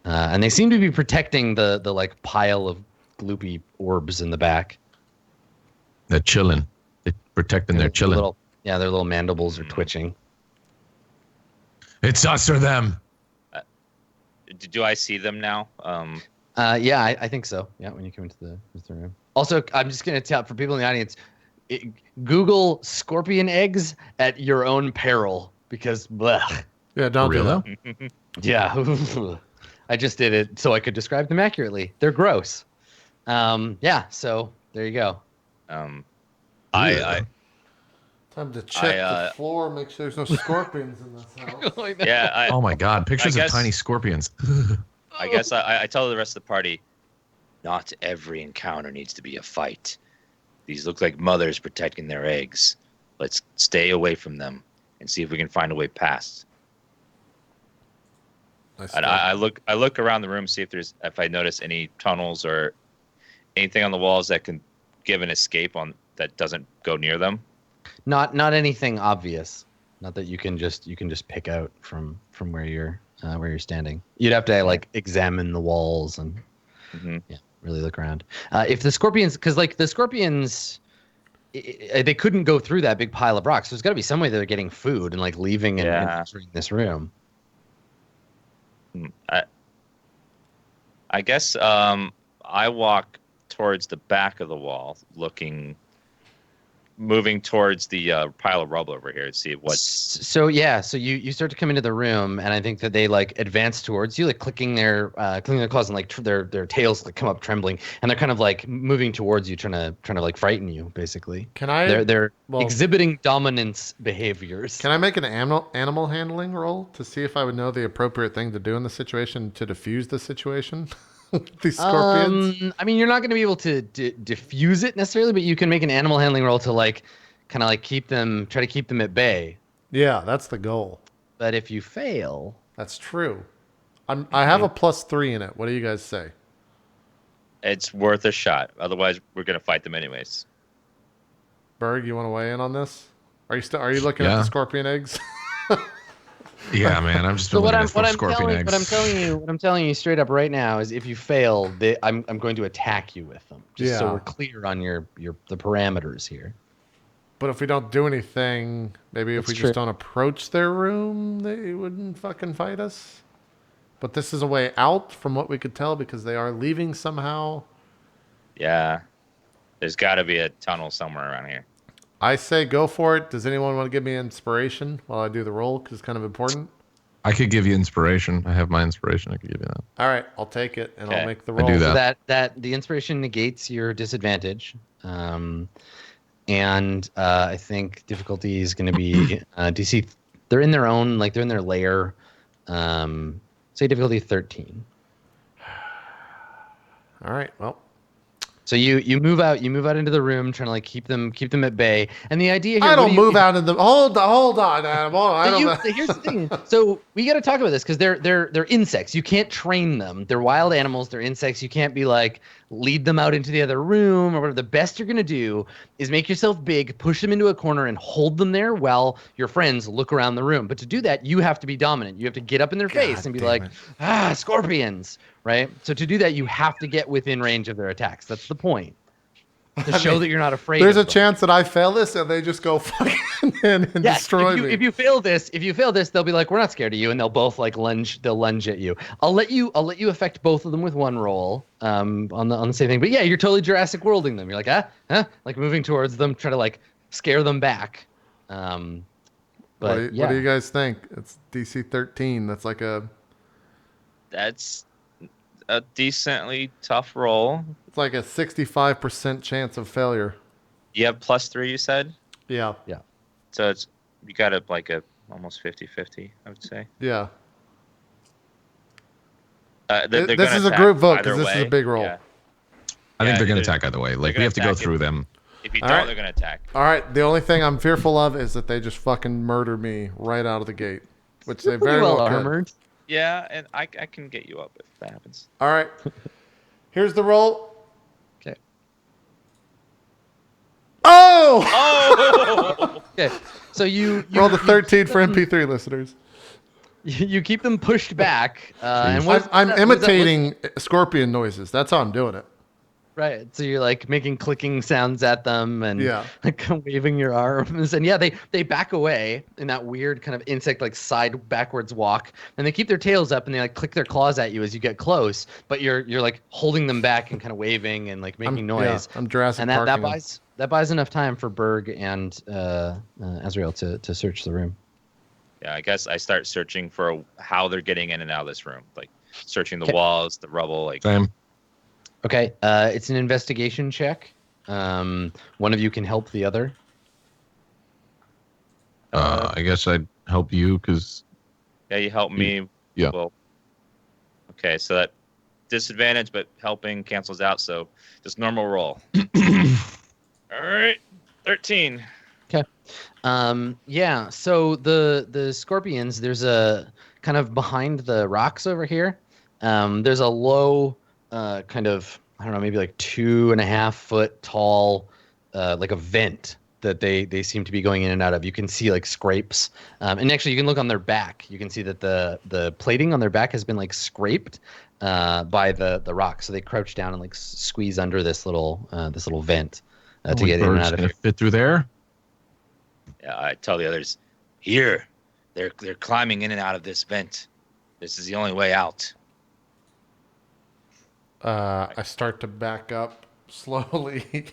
And they seem to be protecting the like pile of gloopy orbs in the back.
They're chilling. They're protecting their chilling.
Their little mandibles are twitching.
It's us or them.
do I see them now?
Yeah, I think so. Yeah, when you come into the room. Also, I'm just gonna tell for people in the audience, Google scorpion eggs at your own peril because blech.
Yeah, don't do
Really?
that.
Yeah, I just did it so I could describe them accurately. They're gross. Yeah, so there you go.
I
Time to check
I,
the floor, make sure there's no scorpions in this house.
yeah.
Oh my God! Pictures
I
of
guess-
tiny scorpions.
I guess I tell the rest of the party, not every encounter needs to be a fight. These look like mothers protecting their eggs. Let's stay away from them and see if we can find a way past. And I look around the room, see if I notice any tunnels or anything on the walls that can give an escape on that doesn't go near them.
Not anything obvious. Not that you can just pick out from where you're standing. You'd have to like examine the walls and really look around. If the scorpions, because like the scorpions, they couldn't go through that big pile of rocks. So there's got to be some way they're getting food and like leaving and entering this room.
I guess I walk towards the back of the wall, moving towards the pile of rubble over here to see what.
So you start to come into the room, and I think that they like advance towards you, like clicking their claws, and like their tails like come up trembling, and they're kind of like moving towards you, trying to like frighten you, basically.
Can I?
They're exhibiting dominance behaviors.
Can I make an animal handling roll to see if I would know the appropriate thing to do in the situation to diffuse the situation? These scorpions.
I mean, you're not going to be able to diffuse it necessarily, but you can make an animal handling roll to like kind of like try to keep them at bay.
Yeah, that's the goal.
But if you fail,
that's true. I have a +3 in it. What do you guys say?
It's worth a shot. Otherwise, we're gonna fight them anyways.
Berg, you want to weigh in on this? Are you looking at the scorpion eggs?
Yeah, man, I'm just looking at scorpion eggs.
What I'm telling you straight up right now is, if you fail, I'm going to attack you with them. Just so we're clear on the parameters here.
But if we don't do anything, maybe if we just don't approach their room, they wouldn't fucking fight us. But this is a way out, from what we could tell, because they are leaving somehow.
Yeah, there's got to be a tunnel somewhere around here.
I say go for it. Does anyone want to give me inspiration while I do the roll? Because it's kind of important.
I could give you inspiration. I have my inspiration. I could give you that.
All right, I'll take it, and I'll make the roll.
I do that.
So that the inspiration negates your disadvantage. And I think difficulty is going to be DC. They're in their own, like they're in their lair. Say difficulty 13.
All right, well.
So you move out into the room, trying to like keep them at bay. And the idea here,
I don't move out in the hold on, Adam.
Here's the thing. So we got to talk about this, because they're insects. You can't train them. They're wild animals. They're insects. You can't be like lead them out into the other room or whatever. The best you're gonna do is make yourself big, push them into a corner, and hold them there while your friends look around the room. But to do that, you have to be dominant. You have to get up in their face and be like, scorpions. Right? So to do that, you have to get within range of their attacks. That's the point. To show that you're not afraid.
There's a chance that I fail this and they just go fucking in and destroy me.
If you fail this, they'll be like, we're not scared of you, and they'll both like lunge. They'll lunge at you. I'll let you affect both of them with one roll. On the same thing. But yeah, you're totally Jurassic Worlding them. You're like, like moving towards them, try to like scare them back. But
what do you guys think? It's DC 13. That's
a decently tough roll.
It's like a 65% chance of failure.
You have +3, you said?
Yeah.
Yeah.
So you got almost 50-50, I would say.
Yeah.
This
is a group vote, because this is a big roll.
Yeah.
I think they're going to attack either way. Like, we have to go through them.
If you don't, they're going to attack.
All right. The only thing I'm fearful of is that they just fucking murder me right out of the gate, which they very well
armored.
could.
Yeah, and I can get you up if that happens.
All right. Here's the roll.
Okay.
Oh!
Okay. So you
rolled a 13 for MP3 listeners.
You keep them pushed back. And
I'm imitating scorpion noises. That's how I'm doing it.
Right. So you're like making clicking sounds at them and like waving your arms. And they back away in that weird kind of insect like side backwards walk. And they keep their tails up and they like click their claws at you as you get close. But you're like holding them back and kind of waving and like making noise.
I'm Jurassic
and that buys enough time for Berg and Azrael to search the room.
Yeah, I guess I start searching for how they're getting in and out of this room. Like searching the walls, the rubble, like
Same.
Okay, it's an investigation check. One of you can help the other.
I guess I'd help you because.
Yeah, you help me.
Yeah.
Well, Okay, so that disadvantage, but helping cancels out. So just normal roll. All right, 13.
Yeah. So the scorpions, there's a kind of behind the rocks over here. There's a low, kind of, I don't know, maybe like 2.5 foot tall, like a vent that they seem to be going in and out of. You can see like scrapes, and actually you can look on their back. You can see that the plating on their back has been like scraped by the rock. So they crouch down and like squeeze under this little vent to get in and out of
gonna
here.
fit through there.
Yeah, I tell the others, here, they're climbing in and out of this vent. This is the only way out.
I start to back up slowly.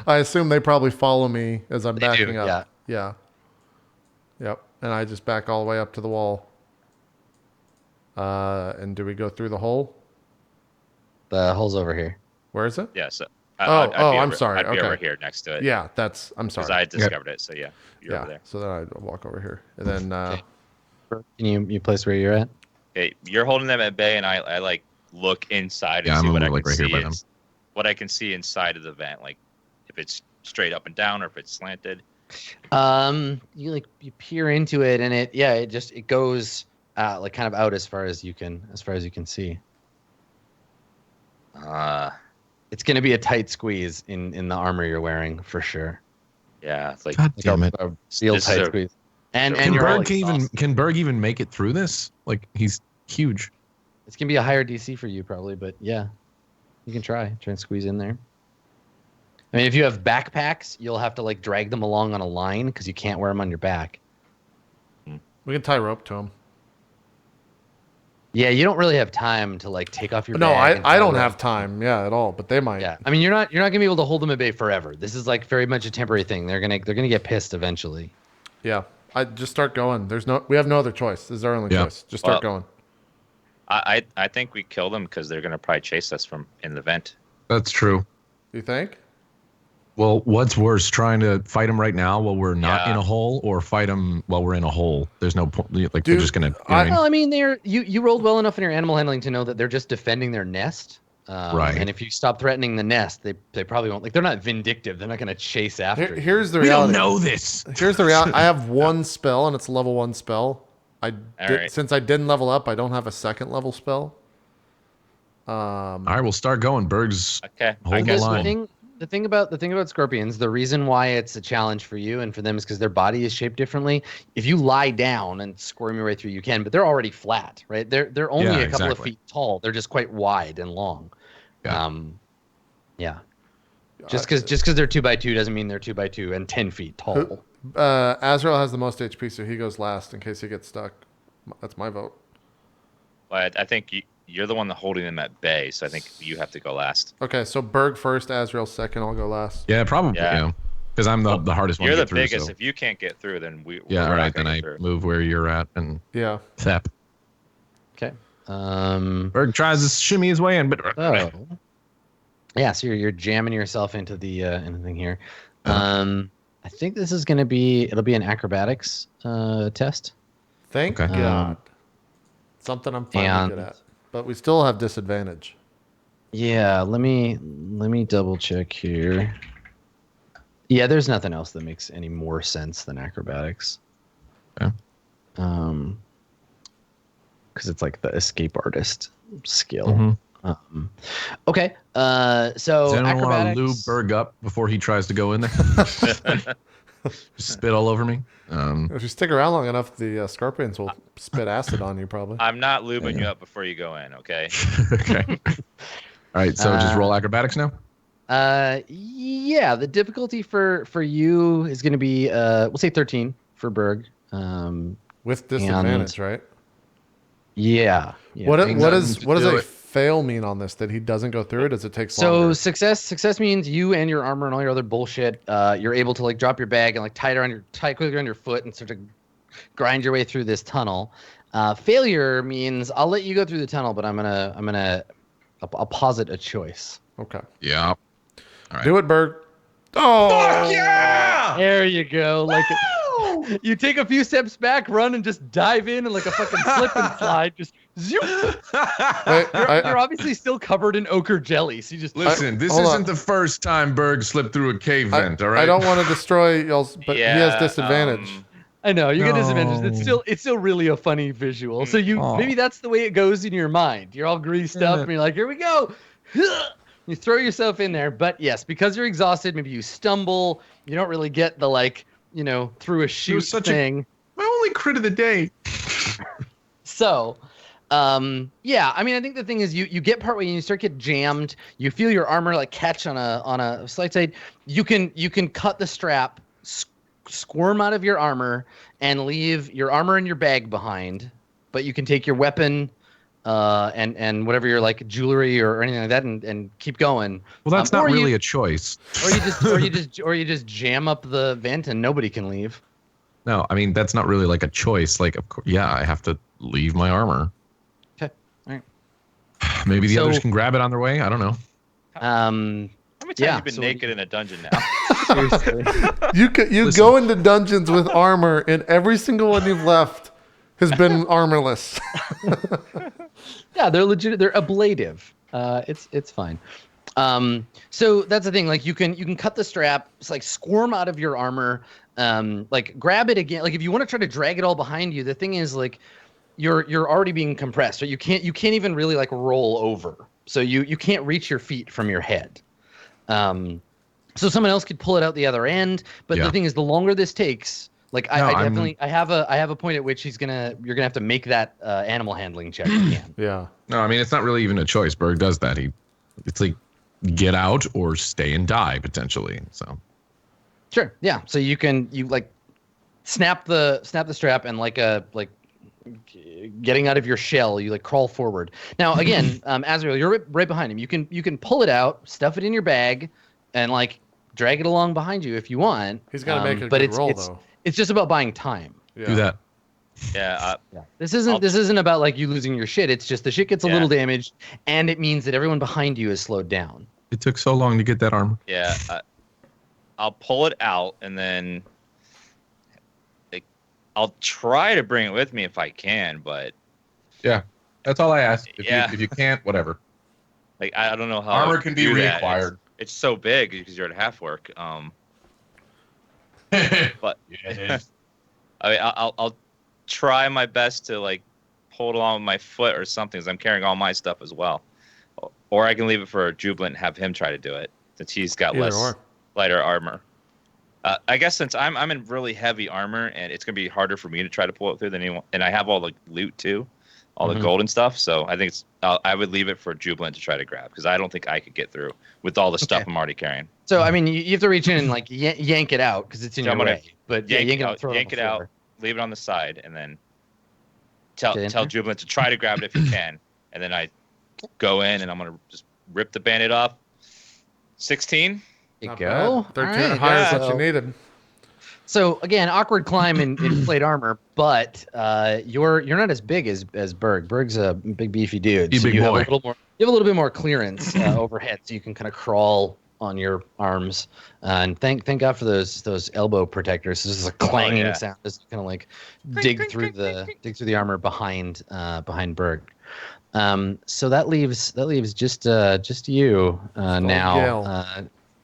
I assume they probably follow me as I'm backing
do,
up. Yeah. Yep. And I just back all the way up to the wall. And do we go through the hole?
The hole's over here.
Where is it?
Yeah, so
I'm sorry.
I'd be
Okay.
over here next to it.
Yeah, I'm sorry.
Because I discovered it. So yeah, you're over there.
So then I walk over here. And then
Okay. Can you place where you're at?
Okay, you're holding them at bay, and I like look inside and
Yeah,
see
I'm
what I
like
can
right here
see.
by them.
What I can see inside of the vent, like if it's straight up and down or if it's slanted.
You peer into it, and it goes like kind of out as far as you can see. It's gonna be a tight squeeze in the armor you're wearing for sure.
Yeah, it's like
God damn it!
A real
This is
tight
a-
squeeze. And
Can
you're all
Berg
exhausted.
Berg even make it through this? Like he's huge.
It's gonna be a higher DC for you probably, but yeah, you can try and squeeze in there. I mean, if you have backpacks, you'll have to like drag them along on a line because you can't wear them on your back.
we can tie rope to him.
Yeah, you don't really have time to like take off your
No,
bag. and
I
tie
don't
rope.
have time. Yeah, at all. But they might.
Yeah, I mean, you're not gonna be able to hold them at bay forever. This is like very much a temporary thing. They're gonna get pissed eventually.
Yeah. I just start going. We have no other choice. This is our only
Yeah.
choice. Just start going.
I think we kill them because they're gonna probably chase us from in the vent.
That's true.
You think?
Well, what's worse, trying to fight them right now while we're not
Yeah.
in a hole, or fight them while we're in a hole? There's no point. Like they're
Dude,
just gonna. You know what I mean?
Well, I mean, you rolled well enough in your animal handling to know that they're just defending their nest.
Right.
And if you stop threatening the nest, they probably won't. Like they're not vindictive. They're not gonna chase after you.
Here's the
We don't
reality.
know this.
Here's the reality. I have one spell, and it's a level 1 spell.
right.
Since I didn't level up, I don't have a second level spell.
All right, we'll start going. Berg's
Okay, I
Hold the
guess
line.
The thing about scorpions, the reason why it's a challenge for you and for them is because their body is shaped differently. If you lie down and squirm your way through, you can, but they're already flat, right? They're only
Yeah,
a couple of
exactly.
feet tall. They're just quite wide and long.
Yeah.
Yeah. Just because they're 2x2 doesn't mean they're 2x2 and 10 feet tall.
Azrael has the most HP, so he goes last in case he gets stuck. That's my vote.
But I think you're the one holding them at bay, so I think you have to go last.
Okay, so Berg first, Azrael second. I'll go last.
yeah, probably.
Yeah.
Yeah, because I'm the hardest one
You're
to
the
get through.
biggest.
So.
If you can't get through, then
Yeah,
we're
all
not
right.
gonna
Then
get
I
through.
move where you're at and
Yeah.
zap.
Okay.
Berg tries to shimmy his way in, but
Oh. Yeah, so you're jamming yourself into the thing here. I think this is it'll be an acrobatics test.
Thank
Okay.
God. Something I'm finally good at. But we still have disadvantage.
Yeah, let me double check here. Yeah, there's nothing else that makes any more sense than acrobatics.
Okay.
Because it's like the escape artist skill.
Mhm.
Okay. So
Does anyone want to
acrobatics.
lube Berg up before he tries to go in there? Just spit all over me.
If you stick around long enough, the scorpions will spit acid on you, probably.
I'm not lubing you up before you go in, okay?
Okay. All right. So just roll acrobatics now.
Yeah, the difficulty for you is going to be we'll say 13 for Berg.
With disadvantage, right?
Yeah.
What does
to do
a
it.
fail mean on this? That he doesn't go through it? Does it take
So
longer?
success means you and your armor and all your other bullshit, you're able to like drop your bag and like tie quickly around your foot and sort of grind your way through this tunnel. Failure means I'll let you go through the tunnel, but I'll posit a choice.
Okay.
Yeah. All right.
Do it, Berg. Oh!
Yeah!
There you go. You take a few steps back, run, and just dive in and like a fucking slip and slide. Just zoom. You're obviously still covered in ochre jelly, so you just
Listen, this
hold
isn't
on.
the first time Berg slipped through a cave vent, all right?
I don't want to destroy y'all's, but he has disadvantage.
I know you get disadvantage.
No.
It's still really a funny visual. So
Aw.
maybe that's the way it goes in your mind. You're all greased up, and you're like, here we go. You throw yourself in there, but yes, because you're exhausted, maybe you stumble. You don't really get the through a chute thing.
My only crit of the day.
So, yeah, I mean, I think the thing is you get partway and you start get jammed. You feel your armor like catch on a slight side. You can cut the strap, squirm out of your armor, and leave your armor in your bag behind. But you can take your weapon, and whatever your like jewelry or anything like that, and keep going.
Well, that's not really a choice.
Or you just jam up the vent and nobody can leave.
No, I mean that's not really like a choice. Like, of course, yeah, I have to leave my armor.
Okay, all right.
Maybe the others can grab it on their way. I don't know.
How many times have you been naked in a dungeon now?
Seriously.
You go into dungeons with armor, and every single one you've left has been armorless.
Yeah, they're legit. They're ablative. It's fine. So that's the thing. Like you can cut the strap, it's like squirm out of your armor, like grab it again. Like if you want to try to drag it all behind you, the thing is like you're already being compressed, right? You can't even really like roll over. So you can't reach your feet from your head. So someone else could pull it out the other end. But the thing is, the longer this takes, like I have a point at which you're gonna have to make that animal handling check again.
Yeah.
No, I mean it's not really even a choice. Berg does that. It's like get out or stay and die potentially. So.
Sure. Yeah. So you like snap the strap and like getting out of your shell, you like crawl forward. Now again, Azrael, you're right behind him. You can pull it out, stuff it in your bag, and like drag it along behind you if you want.
He's got to make a good roll though.
It's just about buying time.
Yeah.
Do that.
Yeah.
This isn't about like you losing your shit. It's just the shit gets a little damaged, and it means that everyone behind you is slowed down.
It took so long to get that armor.
Yeah. I'll pull it out and then I'll try to bring it with me if I can, but
yeah, that's all I ask. If you can't, whatever.
Like I don't know how
armor can be
do that.
reacquired.
It's so big because you're at half work. But
yeah, it is.
I mean, I'll try my best to like pull it along with my foot or something, because I'm carrying all my stuff as well. Or I can leave it for Jubilant and have him try to do it, since he's got lighter armor. I guess since I'm in really heavy armor, and it's gonna be harder for me to try to pull it through than anyone, and I have all the loot too, all the gold and stuff. So I think I would leave it for Jubilant to try to grab, because I don't think I could get through with all the stuff I'm already carrying.
So I mean, you have to reach in and like yank it out because it's in your way. But yank it out,
leave it on the side, and then tell Jubilant to try to grab it if he can, and then I go in and I'm gonna just rip the bandit off. 16.
You go.
13 higher is what you needed.
So again, awkward climb in plate armor, but you're not as big as Berg. Berg's a big beefy dude.
You have a
little bit more clearance overhead, so you can kind of crawl on your arms. And thank God for those elbow protectors. This is a clanging sound as you kind of like dig through the armor behind Berg. So that leaves just you now.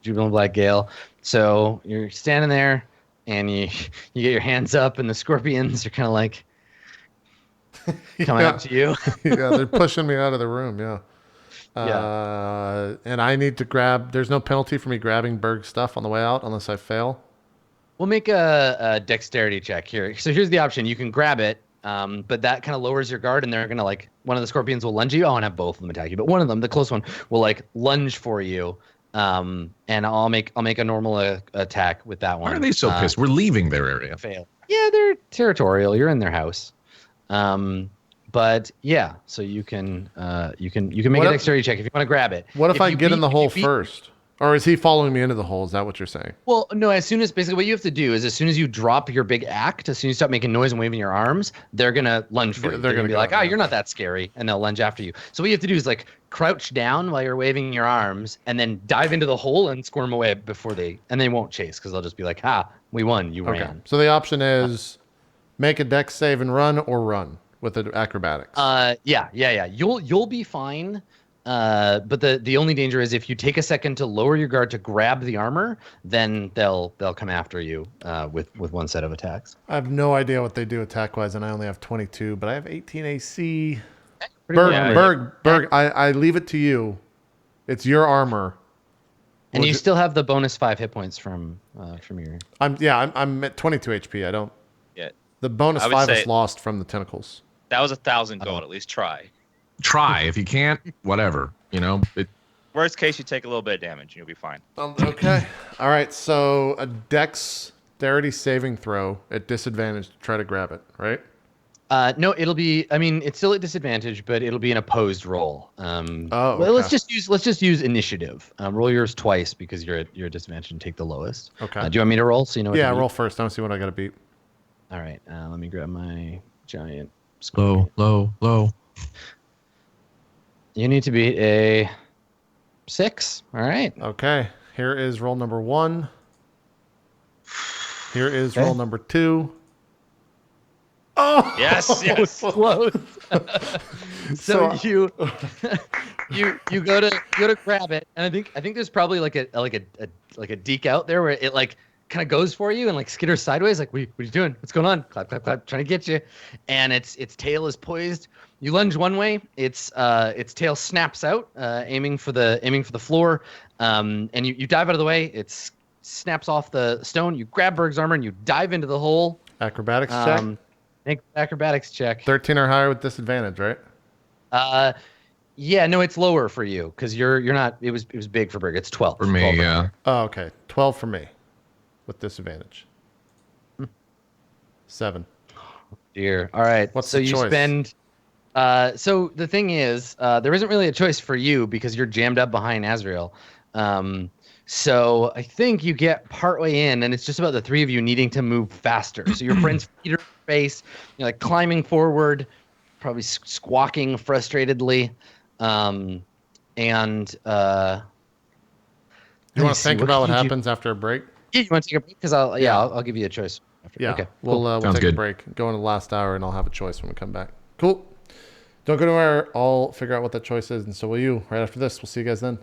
Jubilant Black Gale. So you're standing there, and you get your hands up, and the scorpions are kind of like coming up to you.
Yeah, they're pushing me out of the room. Yeah. And I need to grab. There's no penalty for me grabbing Berg's stuff on the way out unless I fail.
We'll make a dexterity check here. So here's the option: you can grab it, but that kind of lowers your guard, and they're gonna like one of the scorpions will lunge you. I want to have both of them attack you, but one of them, the close one, will like lunge for you. And I'll make a normal attack with that one.
Why are they so pissed? We're leaving their area.
Fail. Yeah, they're territorial. You're in their house. But yeah, so you can make a dexterity check if you want to grab it.
What if I get in the hole first? Or is he following me into the hole? Is that what you're saying?
Well, no, basically what you have to do is as soon as you drop your big act, as soon as you stop making noise and waving your arms, they're going to lunge for you. They're going to be like, you're not that scary, and they'll lunge after you. So what you have to do is like crouch down while you're waving your arms and then dive into the hole and squirm away and they won't chase because they'll just be like, We won. You
Okay.
ran.
So the option is make a dex save and run, or run with the acrobatics.
Yeah. You'll be fine. But the only danger is if you take a second to lower your guard to grab the armor, then they'll come after you with one set of attacks.
I have no idea what they do attack wise, and I only have 22, but I have 18 AC.
Pretty low armor.
Berg, I leave it to you. It's your armor.
And you still have the bonus 5 hit points from your.
I'm at 22 HP. I don't.
Yeah.
The bonus
I would
5
say-
is lost from the tentacles.
That was 1,000 gold. At least try.
Try. If you can't, whatever. You know.
Worst case, you take a little bit of damage and you'll be fine.
Okay. All right. So a dexterity saving throw at disadvantage to try to grab it. Right.
No, it'll be. I mean, it's still at disadvantage, but it'll be an opposed roll. Well,
okay.
let's just use initiative. Roll yours twice because you're at disadvantage and take the lowest.
Okay.
Do you want me to roll so you know? What
Yeah.
to beat?
Roll first. I don't see what I got to beat.
All right. Let me grab my giant.
Low.
You need to beat a 6. All right.
Okay. Here is roll number 1. Here is
Okay.
roll number 2. Oh
Yes.
Close. so
So-
you you go to grab it, and I think there's probably like a deke out there where it like kind of goes for you and like skitters sideways, like what are you doing? What's going on? Clap, clap, clap, trying to get you. And its tail is poised. You lunge one way, its tail snaps out, aiming for the floor. And you dive out of the way. It snaps off the stone. You grab Berg's armor and you dive into the hole.
Acrobatics check.
Make acrobatics check.
13 or higher with disadvantage, right?
Yeah, no, it's lower for you because you're not. It was big for Berg. It's 12
For me,
12.
yeah.
Oh, okay. 12 for me with disadvantage. 7.
Dear. All right.
What's
so
the
you
choice?
spend. So the thing is, there isn't really a choice for you because you're jammed up behind Azrael. So I think you get partway in, and it's just about the three of you needing to move faster. So your friend's feet are in your face. You're like climbing forward, probably squawking frustratedly, and.
You
let me
want to
see,
think about what
could you do?
happens after a break?
Yeah, you want to take a break? Because I'll give you a choice. After.
Yeah.
Okay.
We'll
Sounds
take a
good.
break. Go into the last hour, and I'll have a choice when we come back. Cool. Don't go anywhere. I'll figure out what that choice is, and so will you. Right after this. We'll see you guys then.